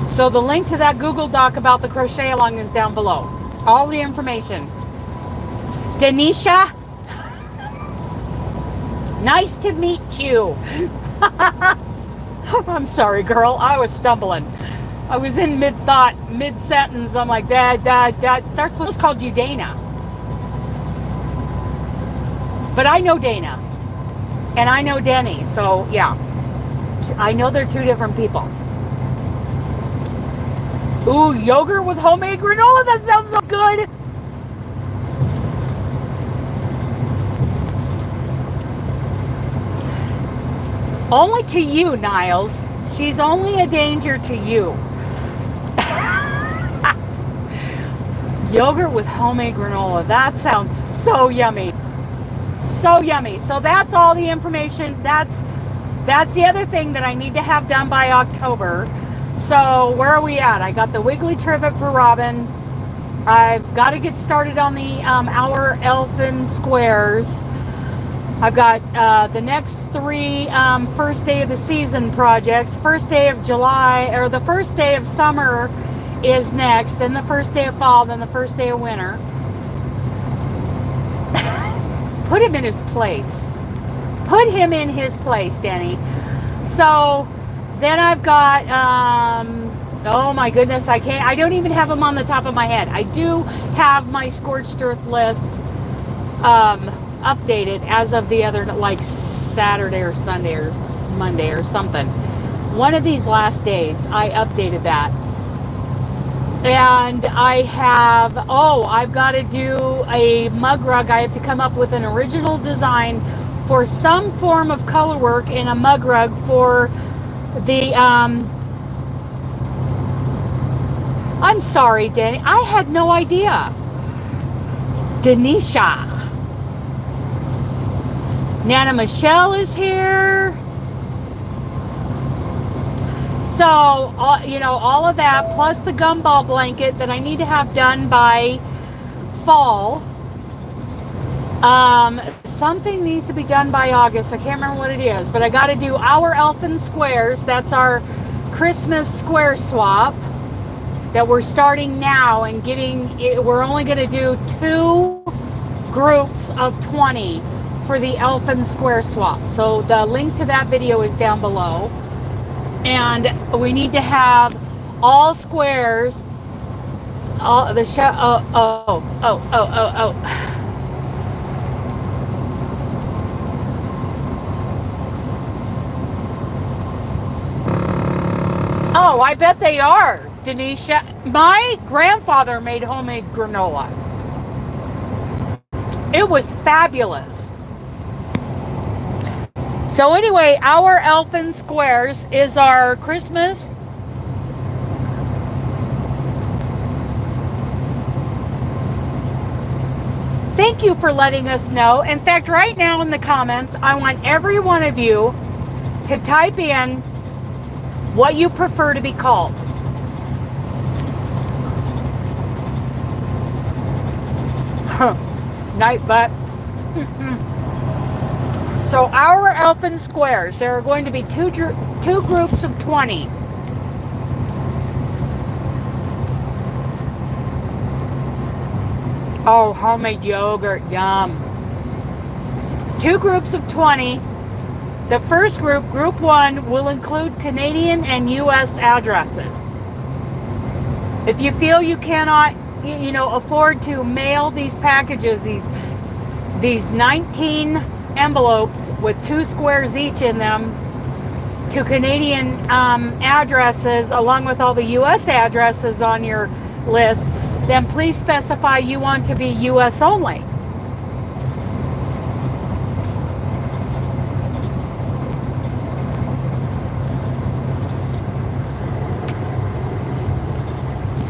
So the link to that Google Doc about the crochet along is down below. All the information. Denisha, nice to meet you. I'm sorry, girl. I was stumbling. I was in mid-thought, mid-sentence. I'm like, that starts with, it's called you Dana. But I know Dana. And I know Denny. So, yeah. I know they're two different people. Ooh, yogurt with homemade granola. That sounds so good. Only to you, Niles. She's only a danger to you. Yogurt with homemade granola. That sounds so yummy. So yummy. So that's all the information. That's the other thing that I need to have done by October. So where are we at? I got the Wiggly Trivet for Robin. I've got to get started on the our Elfin Squares. I've got the next three first day of the season projects. First day of July, or the first day of summer is next, then the first day of fall, then the first day of winter. Put him in his place. Put him in his place, Denny. So then I've got, oh my goodness, I don't even have them on the top of my head. I do have my Scorched Earth list updated as of the other, like Saturday or Sunday or Monday or something. One of these last days, I updated that. And I have, I've got to do a mug rug. I have to come up with an original design for some form of color work in a mug rug for the, I'm sorry, Danny. I had no idea. Denisha. Nana Michelle is here. So, you know, all of that, plus the Gumball blanket that I need to have done by fall. Something needs to be done by August. I can't remember what it is, but I got to do our Elfin Squares. That's our Christmas square swap that we're starting now and getting. We're only going to do 2 groups of 20 for the Elfin Square swap. So the link to that video is down below. And we need to have all squares, all the show. Oh, I bet they are, Denisha. My grandfather made homemade granola. It was fabulous. So anyway, our Elfin Squares is our Christmas. Thank you for letting us know. In fact, right now in the comments, I want every one of you to type in what you prefer to be called. Night butt. So our Elfin Squares, there are going to be two groups of 20. Oh, homemade yogurt, yum. 2 groups of 20. The first group, group 1, will include Canadian and US addresses. If you feel you cannot, afford to mail these packages, these 19 envelopes with 2 squares each in them to Canadian addresses, along with all the US addresses on your list, then please specify you want to be US only.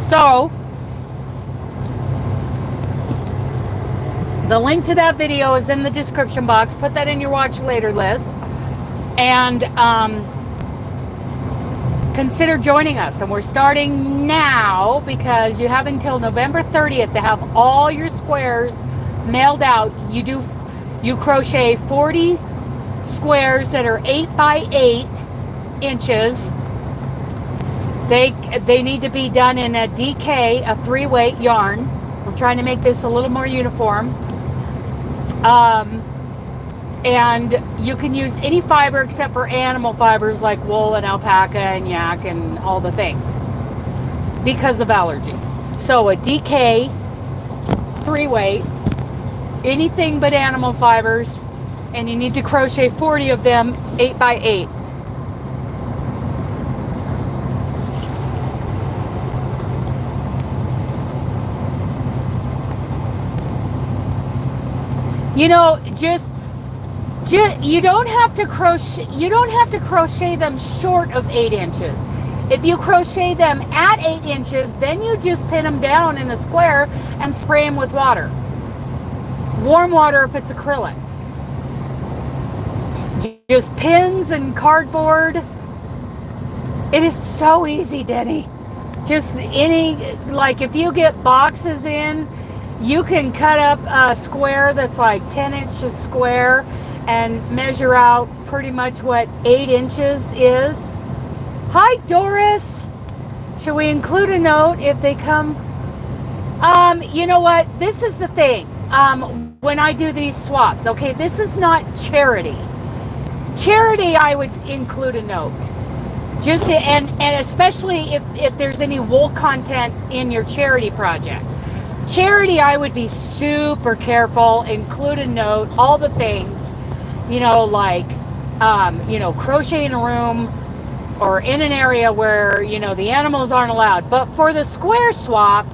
So, the link to that video is in the description box. Put that in your watch later list. And consider joining us. And we're starting now because you have until November 30th to have all your squares mailed out. You crochet 40 squares that are 8 by 8 inches. They need to be done in a DK, a 3-weight yarn. We're trying to make this a little more uniform. And you can use any fiber except for animal fibers like wool and alpaca and yak and all the things because of allergies. So a DK 3-weight, anything but animal fibers, and you need to crochet 40 of them 8 by 8. You don't have to crochet them short of 8 inches. If you crochet them at 8 inches, then you just pin them down in a square and spray them with water. Warm water if it's acrylic. Just pins and cardboard. It is so easy, Denny. Just if you get boxes in, you can cut up a square that's like 10 inches square and measure out pretty much what 8 inches is. Hi, Doris. Should we include a note if they come? You know what? This is the thing. When I do these swaps, okay, this is not charity. Charity, I would include a note. And especially if there's any wool content in your charity project. Charity, I would be super careful, include a note, all the things, crochet in a room or in an area where, the animals aren't allowed. But for the square swap,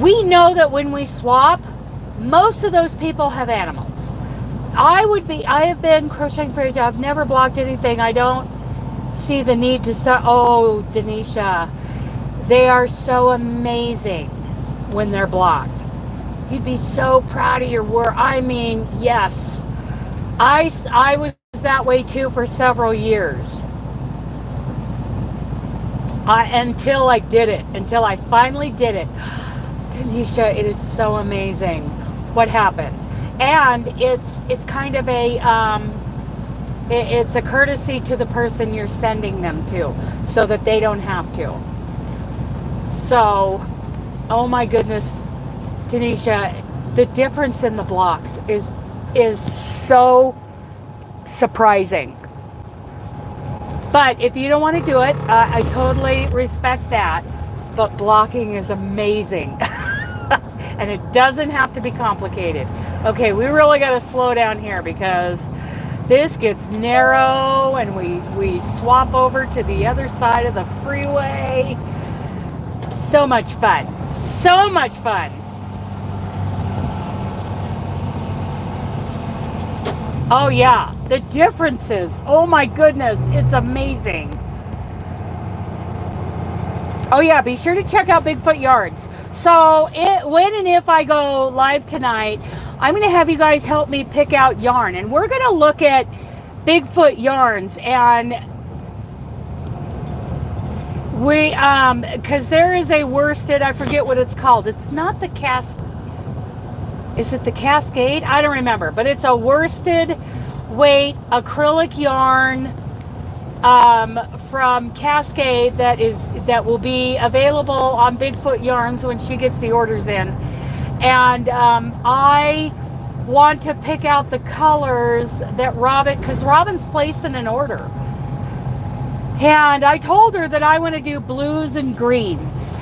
we know that when we swap, most of those people have animals. I have been crocheting for a job, I've never blocked anything. I don't see the need to start. Oh, Denisha. They are so amazing when they're blocked. You'd be so proud of your work. I mean, yes. I was that way too for several years. Until I finally did it. Denisha, it is so amazing what happens. And it's kind of it's a courtesy to the person you're sending them to so that they don't have to. So, oh my goodness, Denisha, the difference in the blocks is so surprising. But if you don't want to do it, I totally respect that. But blocking is amazing. And it doesn't have to be complicated. Okay, we really got to slow down here because this gets narrow and we swap over to the other side of the freeway. So much fun. So much fun. Oh yeah, the differences. Oh my goodness, it's amazing. Oh yeah, be sure to check out Bigfoot Yarns. So when and if I go live tonight, I'm going to have you guys help me pick out yarn. And we're going to look at Bigfoot Yarns. And we, because there is a worsted, I forget what it's called. It's not the is it the Cascade? I don't remember. But it's a worsted weight acrylic yarn from Cascade that will be available on Bigfoot Yarns when she gets the orders in. And I want to pick out the colors that Robin, because Robin's placed in an order. And I told her that I want to do blues and greens.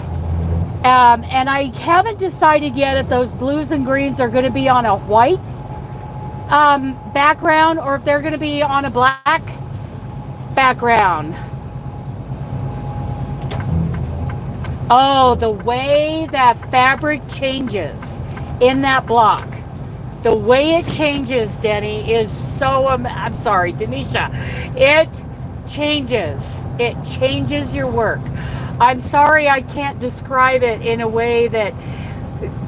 And I haven't decided yet if those blues and greens are going to be on a white background or if they're going to be on a black background. Oh, the way that fabric changes in that block. The way it changes, Denny, is so, I'm sorry, Denisha. It changes. It changes your work. I'm sorry I can't describe it in a way that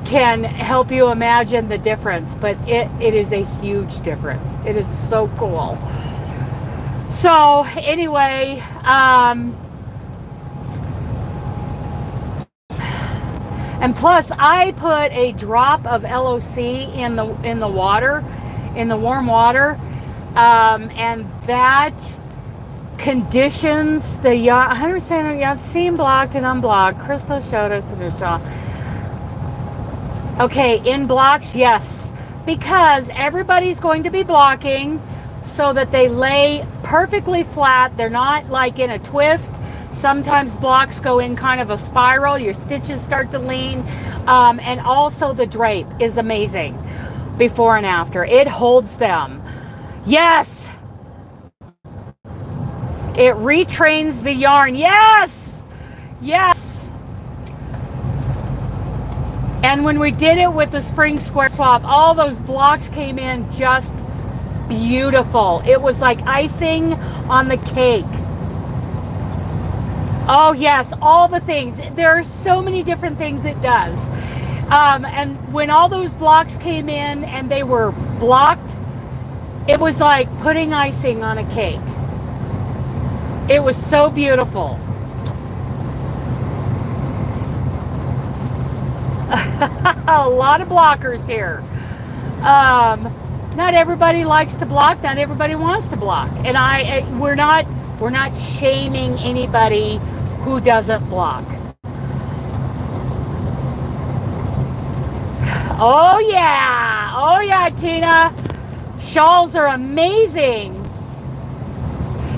can help you imagine the difference, but it is a huge difference. It is so cool. So anyway, and plus I put a drop of L.O.C in the water, in the warm water, and that conditions the yarn. 100%. I've seen blocked and unblocked. Crystal showed us the shot. Okay, in blocks, yes, because everybody's going to be blocking so that they lay perfectly flat. They're not like in a twist. Sometimes blocks go in kind of a spiral. Your stitches start to lean, and also the drape is amazing before and after. It holds them. Yes. It retrains the yarn. Yes! Yes! And when we did it with the spring square swap, all those blocks came in just beautiful. It was like icing on the cake. Oh yes, all the things. There are so many different things it does. And when all those blocks came in and they were blocked, it was like putting icing on a cake. It was so beautiful. A lot of blockers here. Not everybody likes to block. Not everybody wants to block. And we're not shaming anybody who doesn't block. Oh yeah, Tina. Shawls are amazing.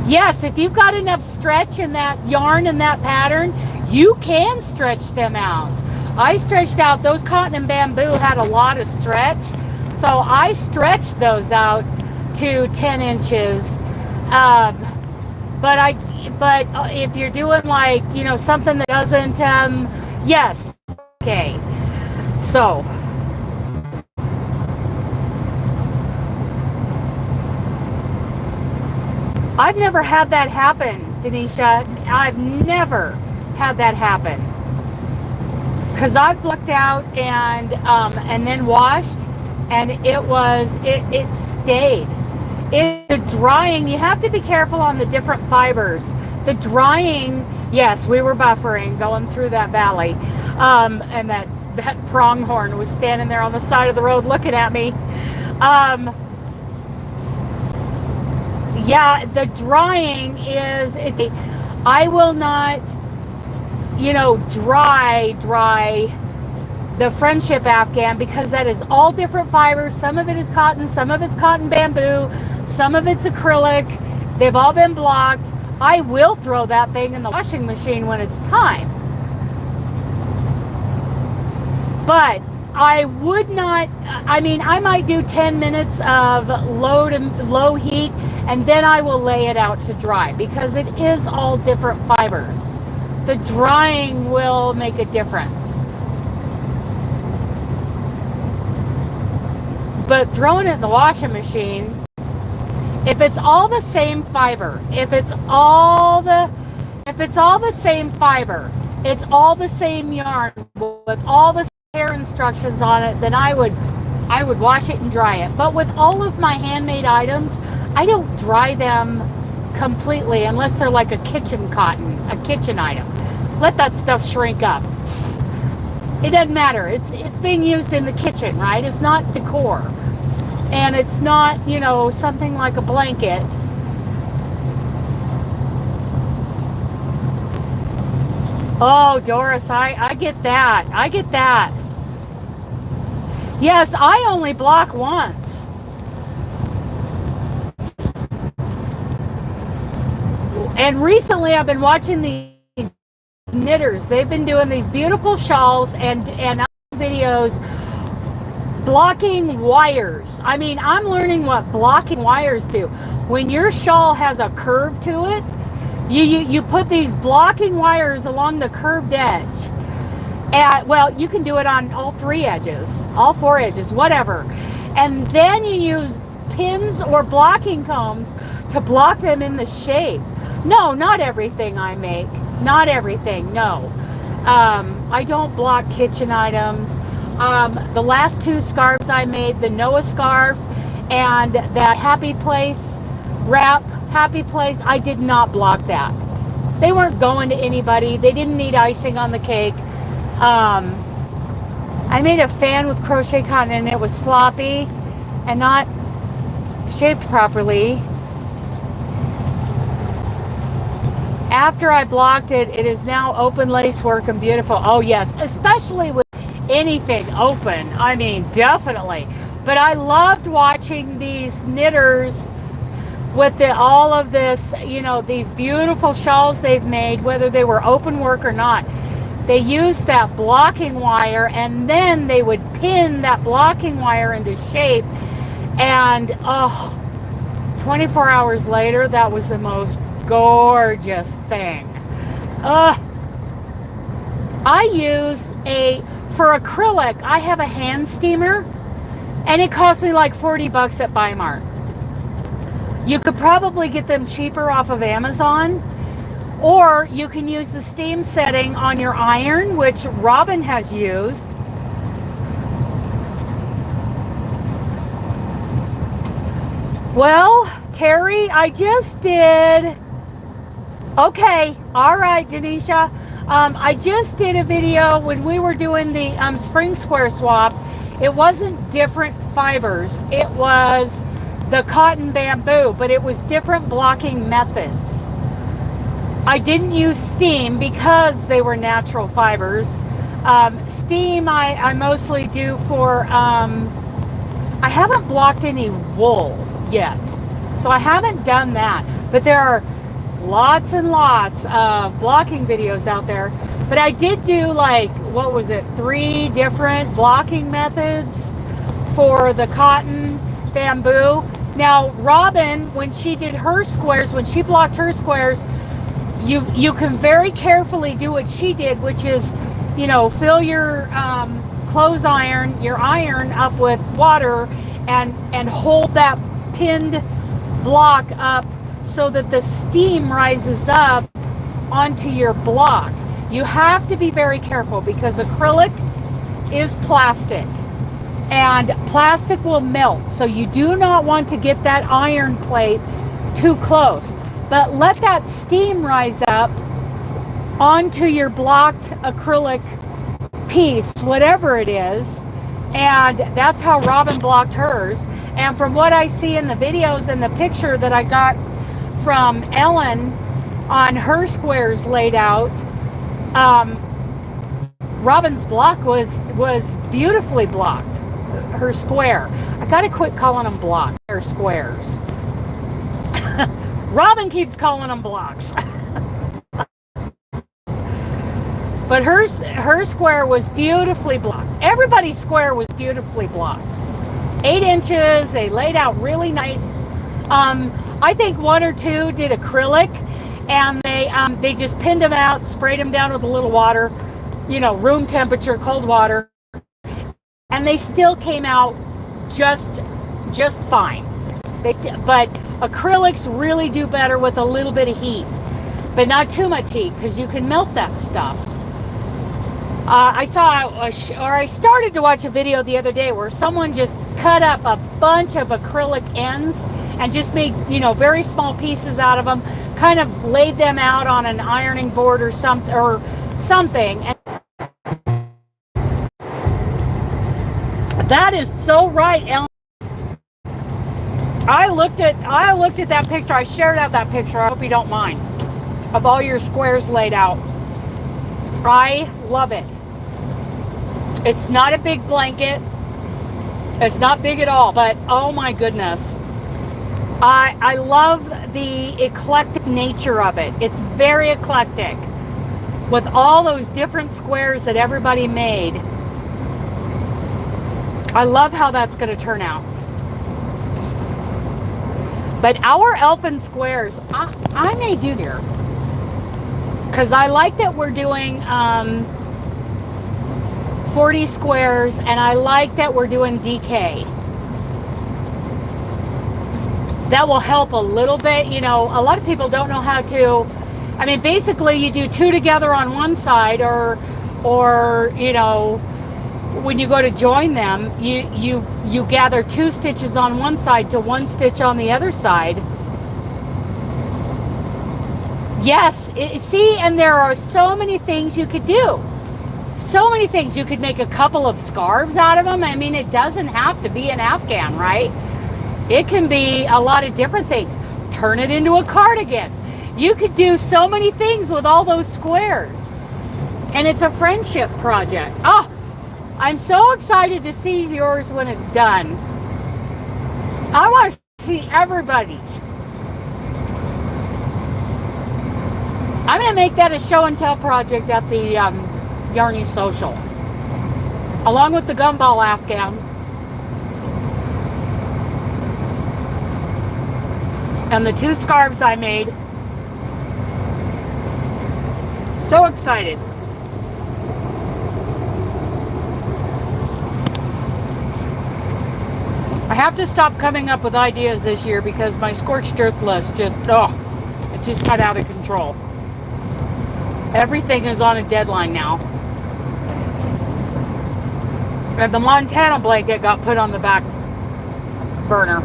Yes, if you've got enough stretch in that yarn and that pattern, you can stretch them out. I stretched out, those cotton and bamboo had a lot of stretch, so I stretched those out to 10 inches. But if you're doing like, you know, something that doesn't, yes, okay. So, I've never had that happen, Denisha. I've never had that happen. Because I've looked out and then washed, and it stayed. The drying, you have to be careful on the different fibers. The drying, yes, we were buffering going through that valley, and that pronghorn was standing there on the side of the road looking at me. Yeah, the drying is, I will not, you know, dry the Friendship Afghan, because that is all different fibers. Some of it is cotton, some of it's cotton bamboo, some of it's acrylic. They've all been blocked. I will throw that thing in the washing machine when it's time. But I would not, I mean, I might do 10 minutes of low heat, and then I will lay it out to dry, because it is all different fibers. The drying will make a difference. But throwing it in the washing machine, if it's all the same fiber, if it's all the same fiber, it's all the same yarn with all the care instructions on it, then I would wash it and dry it. But with all of my handmade items, I don't dry them completely unless they're like a kitchen cotton, a kitchen item. Let that stuff shrink up. It doesn't matter. It's being used in the kitchen, right? It's not decor. And it's not, you know, something like a blanket. Oh, Doris, I get that. I get that. Yes, I only block once. And recently I've been watching these knitters. They've been doing these beautiful shawls and videos blocking wires. I mean, I'm learning what blocking wires do. When your shawl has a curve to it, you put these blocking wires along the curved edge. And well, you can do it on all 3 edges, all 4 edges, whatever. And then you use pins or blocking combs to block them in the shape. No, not everything I make. Not everything, no. I don't block kitchen items. The last 2 scarves I made, the Noah scarf and that Happy Place wrap, Happy Place, I did not block that. They weren't going to anybody. They didn't need icing on the cake. I made a fan with crochet cotton and it was floppy and not shaped properly. After I blocked it, it is now open lace work and beautiful. Oh yes, especially with anything open. I mean, definitely. But I loved watching these knitters with all of this, you know, these beautiful shawls they've made, whether they were open work or not. They used that blocking wire and then they would pin that blocking wire into shape. And 24 hours later, that was the most gorgeous thing. I use for acrylic, I have a hand steamer and it cost me like 40 bucks at Bimart. You could probably get them cheaper off of Amazon, or you can use the steam setting on your iron, which Robin has used. Well, Terry, I just did. Okay, all right, Denisha. I just did a video when we were doing the spring square swap. It wasn't different fibers. It was the cotton bamboo, but it was different blocking methods. I didn't use steam because they were natural fibers. Steam I mostly do for, I haven't blocked any wool yet. So I haven't done that. But there are lots and lots of blocking videos out there. But I did do like, what was it, 3 different blocking methods for the cotton bamboo. Now, Robin, when she did her squares, when she blocked her squares, you can very carefully do what she did, which is, you know, fill your clothes iron, your iron up with water and hold that pinned block up so that the steam rises up onto your block. You have to be very careful because acrylic is plastic and plastic will melt. So you do not want to get that iron plate too close. But let that steam rise up onto your blocked acrylic piece, whatever it is. And that's how Robin blocked hers. And from what I see in the videos and the picture that I got from Ellen on her squares laid out, Robin's block was beautifully blocked, her square. I gotta quit calling them blocks, they're squares. Robin keeps calling them blocks. But her square was beautifully blocked. Everybody's square was beautifully blocked. 8 inches, they laid out really nice. I think 1 or 2 did acrylic, and they just pinned them out, sprayed them down with a little water, you know, room temperature, cold water, and they still came out just fine. But acrylics really do better with a little bit of heat, but not too much heat because you can melt that stuff. I started to watch a video the other day where someone just cut up a bunch of acrylic ends and just made, you know, very small pieces out of them, kind of laid them out on an ironing board or something. And that is so right, Ellen. I looked at that picture. I shared out that picture. I hope you don't mind, of all your squares laid out. I love it. It's not a big blanket. It's not big at all, but oh my goodness. I love the eclectic nature of it. It's very eclectic with all those different squares that everybody made. I love how that's going to turn out. But our Elfin Squares, I may do here. Because I like that we're doing 40 squares, and I like that we're doing DK. That will help a little bit. You know, a lot of people don't know how to, I mean, basically you do two together on one side, or you know, when you go to join them, you gather 2 stitches on one side to 1 stitch on the other side. Yes, see, and there are so many things you could do. So many things. You could make a couple of scarves out of them. I mean, it doesn't have to be an Afghan, right? It can be a lot of different things. Turn it into a cardigan. You could do so many things with all those squares. And it's a friendship project. Oh, I'm so excited to see yours when it's done. I want to see everybody. I'm going to make that a show and tell project at the Yarny Social, along with the Gumball Afghan and the 2 scarves I made. So excited. I have to stop coming up with ideas this year because my Scorched Earth list just, it just got out of control. Everything is on a deadline now. And the Montana blanket got put on the back burner.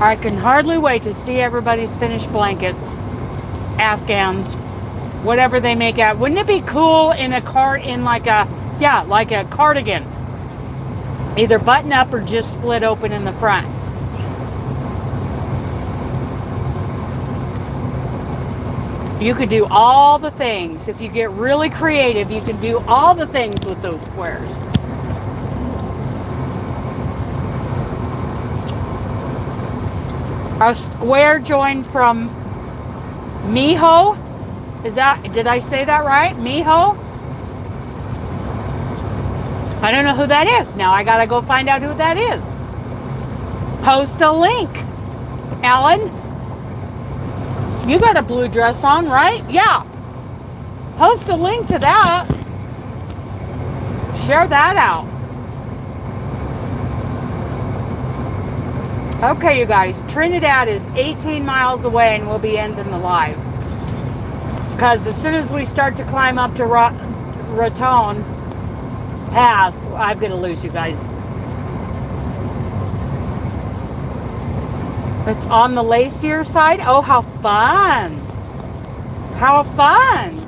I can hardly wait to see everybody's finished blankets, Afghans, whatever they make out. Wouldn't it be cool in a like a cardigan, either button up or just split open in the front? You could do all the things. If you get really creative, you can do all the things with those squares. A square joined from Miho. Did I say that right? Miho? I don't know who that is. Now I gotta go find out who that is. Post a link. Ellen, you got a blue dress on, right? Yeah. Post a link to that. Share that out. Okay, you guys, Trinidad is 18 miles away and we'll be ending the live. Because as soon as we start to climb up to Raton Pass, I'm going to lose you guys. It's on the lacier side. Oh, how fun. How fun.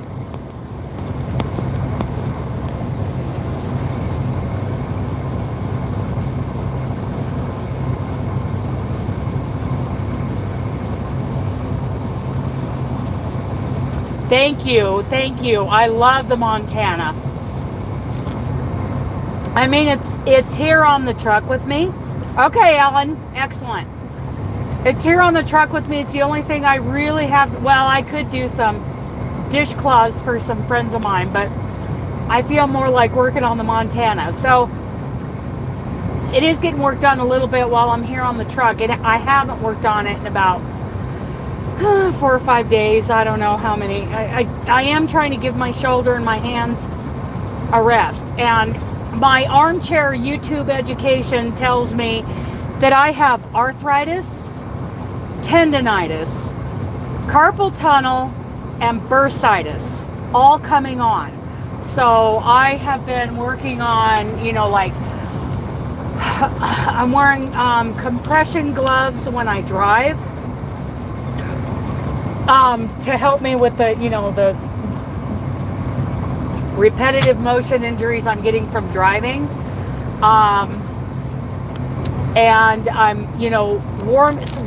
Thank you, thank you. I love the Montana. I mean, it's here on the truck with me. Okay, Ellen, excellent. It's here on the truck with me. It's the only thing I really have. Well, I could do some dishcloths for some friends of mine, but I feel more like working on the Montana. So it is getting work done a little bit while I'm here on the truck. I haven't worked on it in about 4 or 5 days. I don't know how many. I am trying to give my shoulder and my hands a rest. And my armchair YouTube education tells me that I have arthritis, tendonitis, carpal tunnel, and bursitis all coming on. So I have been working on, like I'm wearing compression gloves when I drive to help me with the, the repetitive motion injuries I'm getting from driving. And I'm, you know,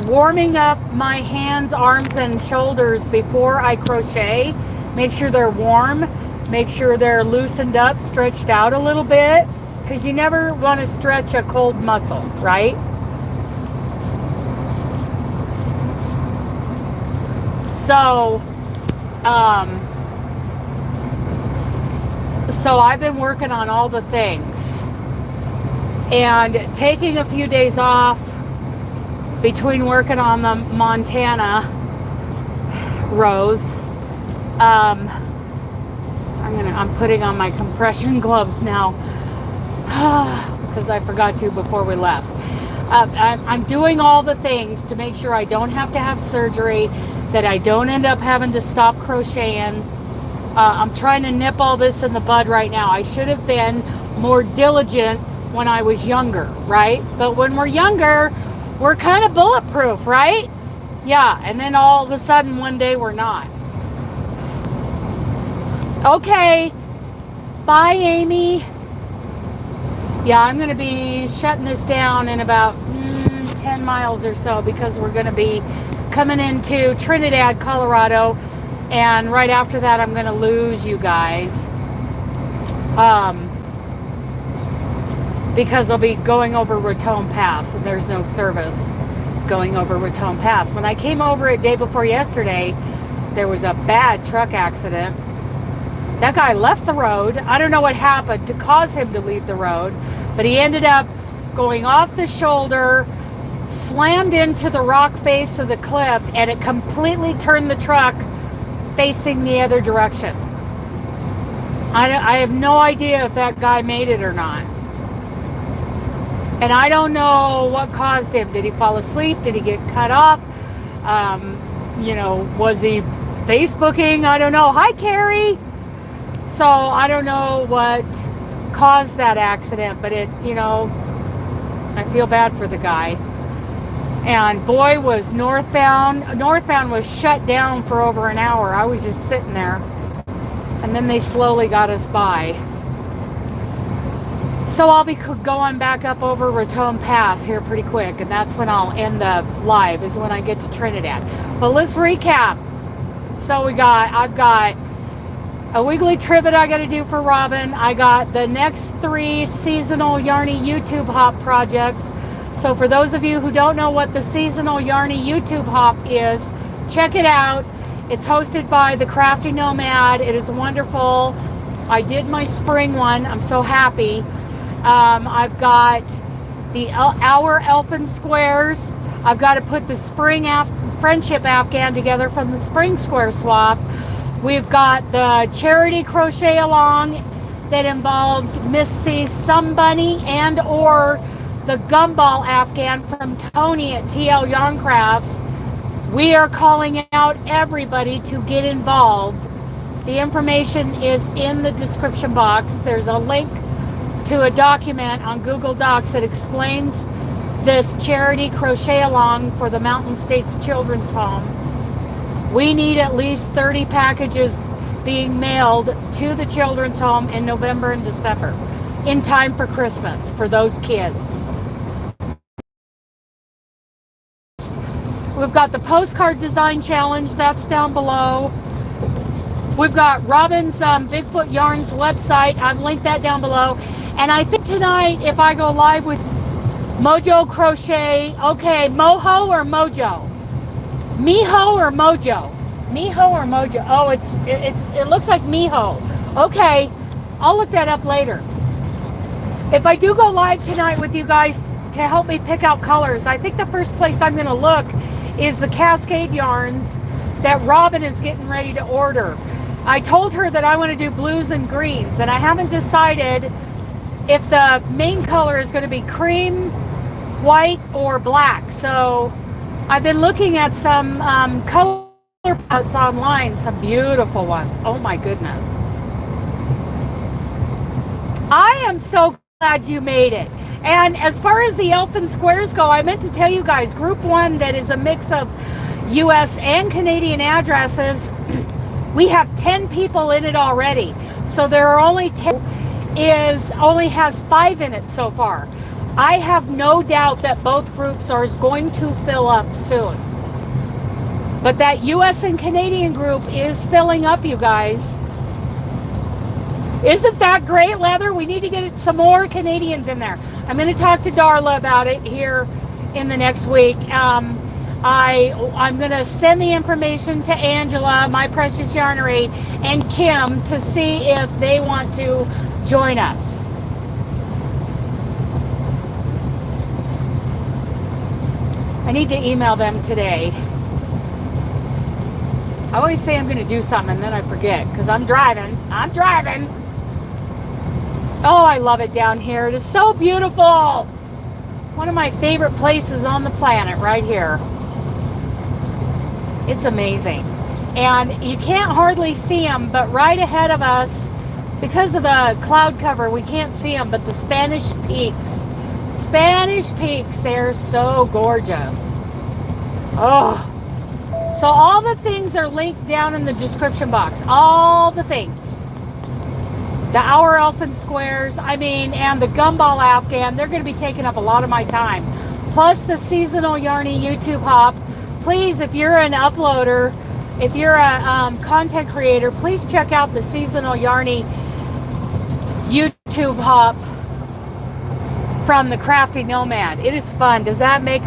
warming up my hands, arms, and shoulders before I crochet. Make sure they're warm. Make sure they're loosened up, stretched out a little bit, because you never want to stretch a cold muscle, right? So, so I've been working on all the things and taking a few days off between working on the Montana rows. I'm putting on my compression gloves now because I forgot to before we left. I'm doing all the things to make sure I don't have to have surgery, that I don't end up having to stop crocheting. I'm trying to nip all this in the bud right now. I should have been more diligent when I was younger, right? But when we're younger, we're kind of bulletproof, right? Yeah, and then all of a sudden one day we're not. Okay, bye, Amy. Yeah, I'm going to be shutting this down in about 10 miles or so, because we're going to be coming into Trinidad, Colorado, and right after that I'm going to lose you guys, because I'll be going over Raton Pass, and there's no service going over Raton Pass. When I came over it day before yesterday, there was a bad truck accident. That guy left the road. I don't know what happened to cause him to leave the road, but he ended up going off the shoulder, slammed into the rock face of the cliff, and it completely turned the truck facing the other direction. I have no idea if that guy made it or not. And I don't know what caused him. Did he fall asleep? Did he get cut off? You know, was he Facebooking? I don't know. Hi, Carrie. So I don't know what caused that accident, but it, you know, I feel bad for the guy. And boy, was northbound was shut down for over an hour. I was just sitting there, and then they slowly got us by. So I'll be going back up over Raton Pass here pretty quick, and that's when I'll end the live, is when I get to Trinidad. But let's recap. So I've got a wiggly trivet I got to do for Robin. I got the next 3 seasonal Yarny YouTube hop projects. So for those of you who don't know what the seasonal Yarny YouTube hop is, check it out. It's hosted by the Crafty Nomad. It is wonderful. I did my spring one. I'm so happy. I've got our Elfin Squares. I've got to put the spring friendship Afghan together from the spring square swap. We've got the charity crochet along that involves Miss C's Somebunny and or the Gumball Afghan from Tony at TL Yarncrafts. We are calling out everybody to get involved. The information is in the description box. There's a link to a document on Google Docs that explains this charity crochet along for the Mountain States Children's Home. We need at least 30 packages being mailed to the children's home in November and December, in time for Christmas for those kids. We've got the postcard design challenge, that's down below. We've got Robin's Bigfoot Yarns website. I've linked that down below. And I think tonight, if I go live with Mojo Crochet, okay, Moho or Mojo? Miho or Mojo? Miho or Mojo? Oh, it looks like Miho. Okay, I'll look that up later. If I do go live tonight with you guys to help me pick out colors, I think the first place I'm going to look is the Cascade yarns that Robin is getting ready to order. I told her that I want to do blues and greens, and I haven't decided if the main color is going to be cream, white, or black. So I've been looking at some color palettes online, some beautiful ones. Oh my goodness. I am so glad you made it. And as far as the Elfin Squares go, I meant to tell you guys, group 1 that is a mix of US and Canadian addresses, we have 10 people in it already. So there are only 10, only has 5 in it so far. I have no doubt that both groups are going to fill up soon. But that US and Canadian group is filling up, you guys. Isn't that great, Leather? We need to get some more Canadians in there. I'm going to talk to Darla about it here in the next week. I'm going to send the information to Angela, my precious yarnery, and Kim to see if they want to join us. I need to email them today. I always say I'm going to do something and then I forget because I'm driving. Oh, I love it down here. It is so beautiful. One of my favorite places on the planet right here. It's amazing. And you can't hardly see them, but right ahead of us, because of the cloud cover, we can't see them, but the Spanish Peaks. Spanish Peaks, they're so gorgeous. Oh. So all the things are linked down in the description box. All the things. The Our Elfin Squares, and the Gumball Afghan, they're going to be taking up a lot of my time. Plus the seasonal Yarny YouTube hop. Please, if you're an uploader, if you're a content creator, please check out the seasonal Yarny YouTube hop from the Crafty Nomad. It is fun. Does that make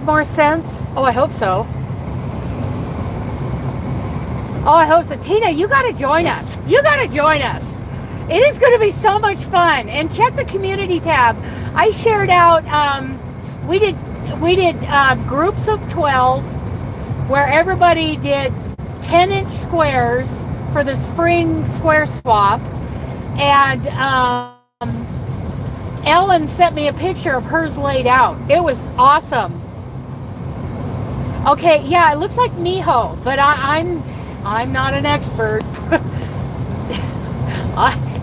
more sense? Oh, I hope so. Oh, I hope so. Tina, you got to join us. It is going to be so much fun. And check the community tab. I shared out, we did groups of 12 where everybody did 10-inch squares for the spring square swap. And Ellen sent me a picture of hers laid out. It was awesome. Okay, yeah, it looks like Miho, but I'm not an expert.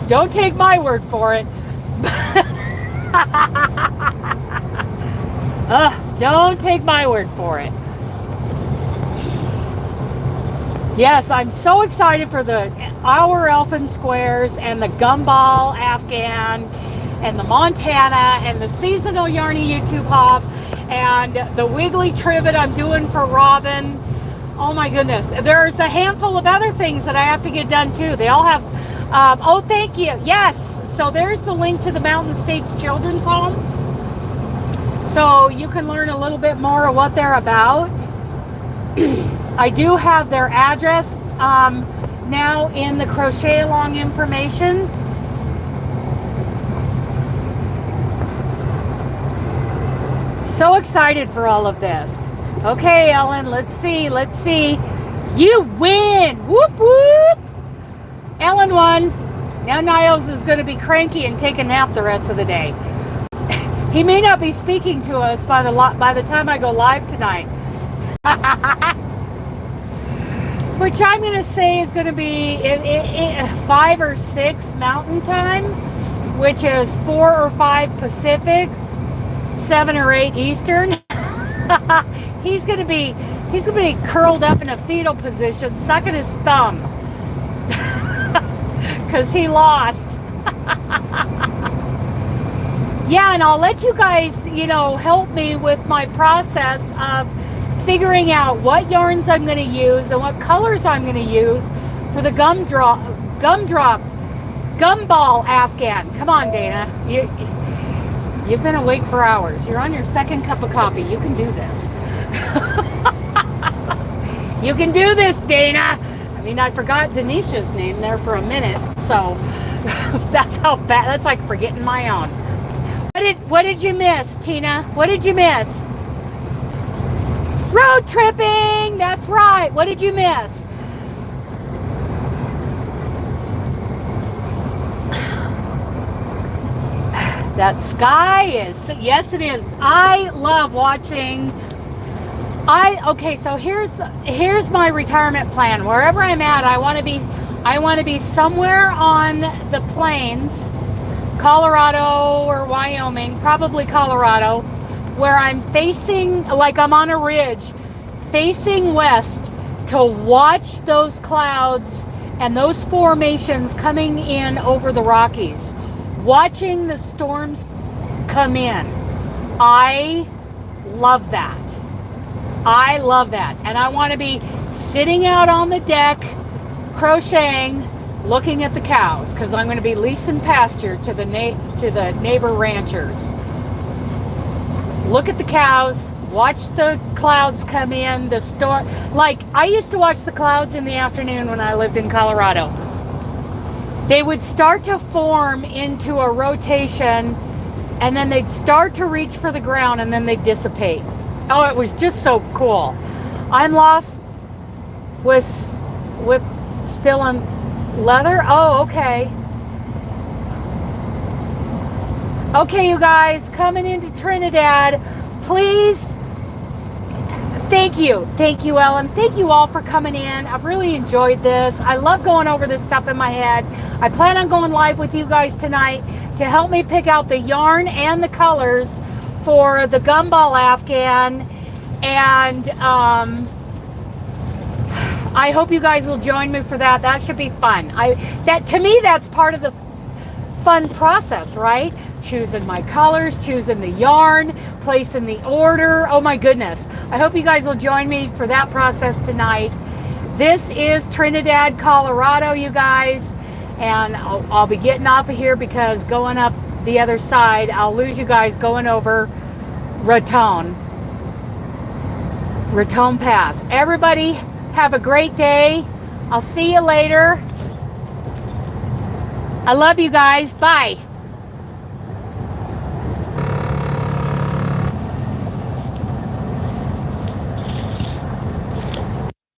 Don't take my word for it. Don't take my word for it. Yes, I'm so excited for our Elfin Squares and the Gumball Afghan and the Montana and the seasonal Yarny YouTube hop and the Wiggly Trivet I'm doing for Robin. Oh my goodness. There's a handful of other things that I have to get done too. They all have, oh, thank you. Yes. So there's the link to the Mountain States Children's Home. So you can learn a little bit more of what they're about. I do have their address now in the Crochet Along information. So excited for all of this. Okay, Ellen, let's see. You win! Whoop, whoop! Ellen won. Now Niles is going to be cranky and take a nap the rest of the day. He may not be speaking to us by the time I go live tonight. Which I'm going to say is going to be 5 or 6 Mountain Time, which is 4 or 5 Pacific, 7 or 8 Eastern. He's gonna be curled up in a fetal position, sucking his thumb, because he lost. Yeah, and I'll let you guys, help me with my process of figuring out what yarns I'm going to use and what colors I'm going to use for the Gumball Afghan. Come on, Dana. You've been awake for hours. You're on your second cup of coffee. You can do this. You can do this, Dana. I forgot Denisha's name there for a minute, so that's how bad. That's like forgetting my own. What did you miss, Tina? What did you miss? Road tripping. That's right. What did you miss? That sky is, yes it is. I love watching. Okay, so here's my retirement plan. Wherever I'm at, I want to be somewhere on the plains, Colorado or Wyoming, probably Colorado, where I'm facing, like I'm on a ridge, facing west to watch those clouds and those formations coming in over the Rockies. Watching the storms come in. I love that. I love that. And I want to be sitting out on the deck, crocheting, looking at the cows, because I'm going to be leasing pasture to the neighbor ranchers. Look at the cows, watch the clouds come in, the storm. Like, I used to watch the clouds in the afternoon when I lived in Colorado. They would start to form into a rotation, and then they'd start to reach for the ground, and then they'd dissipate. Oh, it was just so cool. I'm lost with still on leather. Oh, okay. Okay, you guys, coming into Trinidad, please. Thank you, Ellen. Thank you all for coming in. I've really enjoyed this. I love going over this stuff in my head. I plan on going live with you guys tonight to help me pick out the yarn and the colors for the Gumball Afghan, and I hope you guys will join me for that. That should be fun. To me, that's part of the fun process, right? Choosing my colors, choosing the yarn, placing the order. Oh my goodness. I hope you guys will join me for that process tonight. This is Trinidad, Colorado, you guys, and I'll be getting off of here because going up the other side, I'll lose you guys going over Raton Pass. Everybody have a great day. I'll see you later. I love you guys. Bye.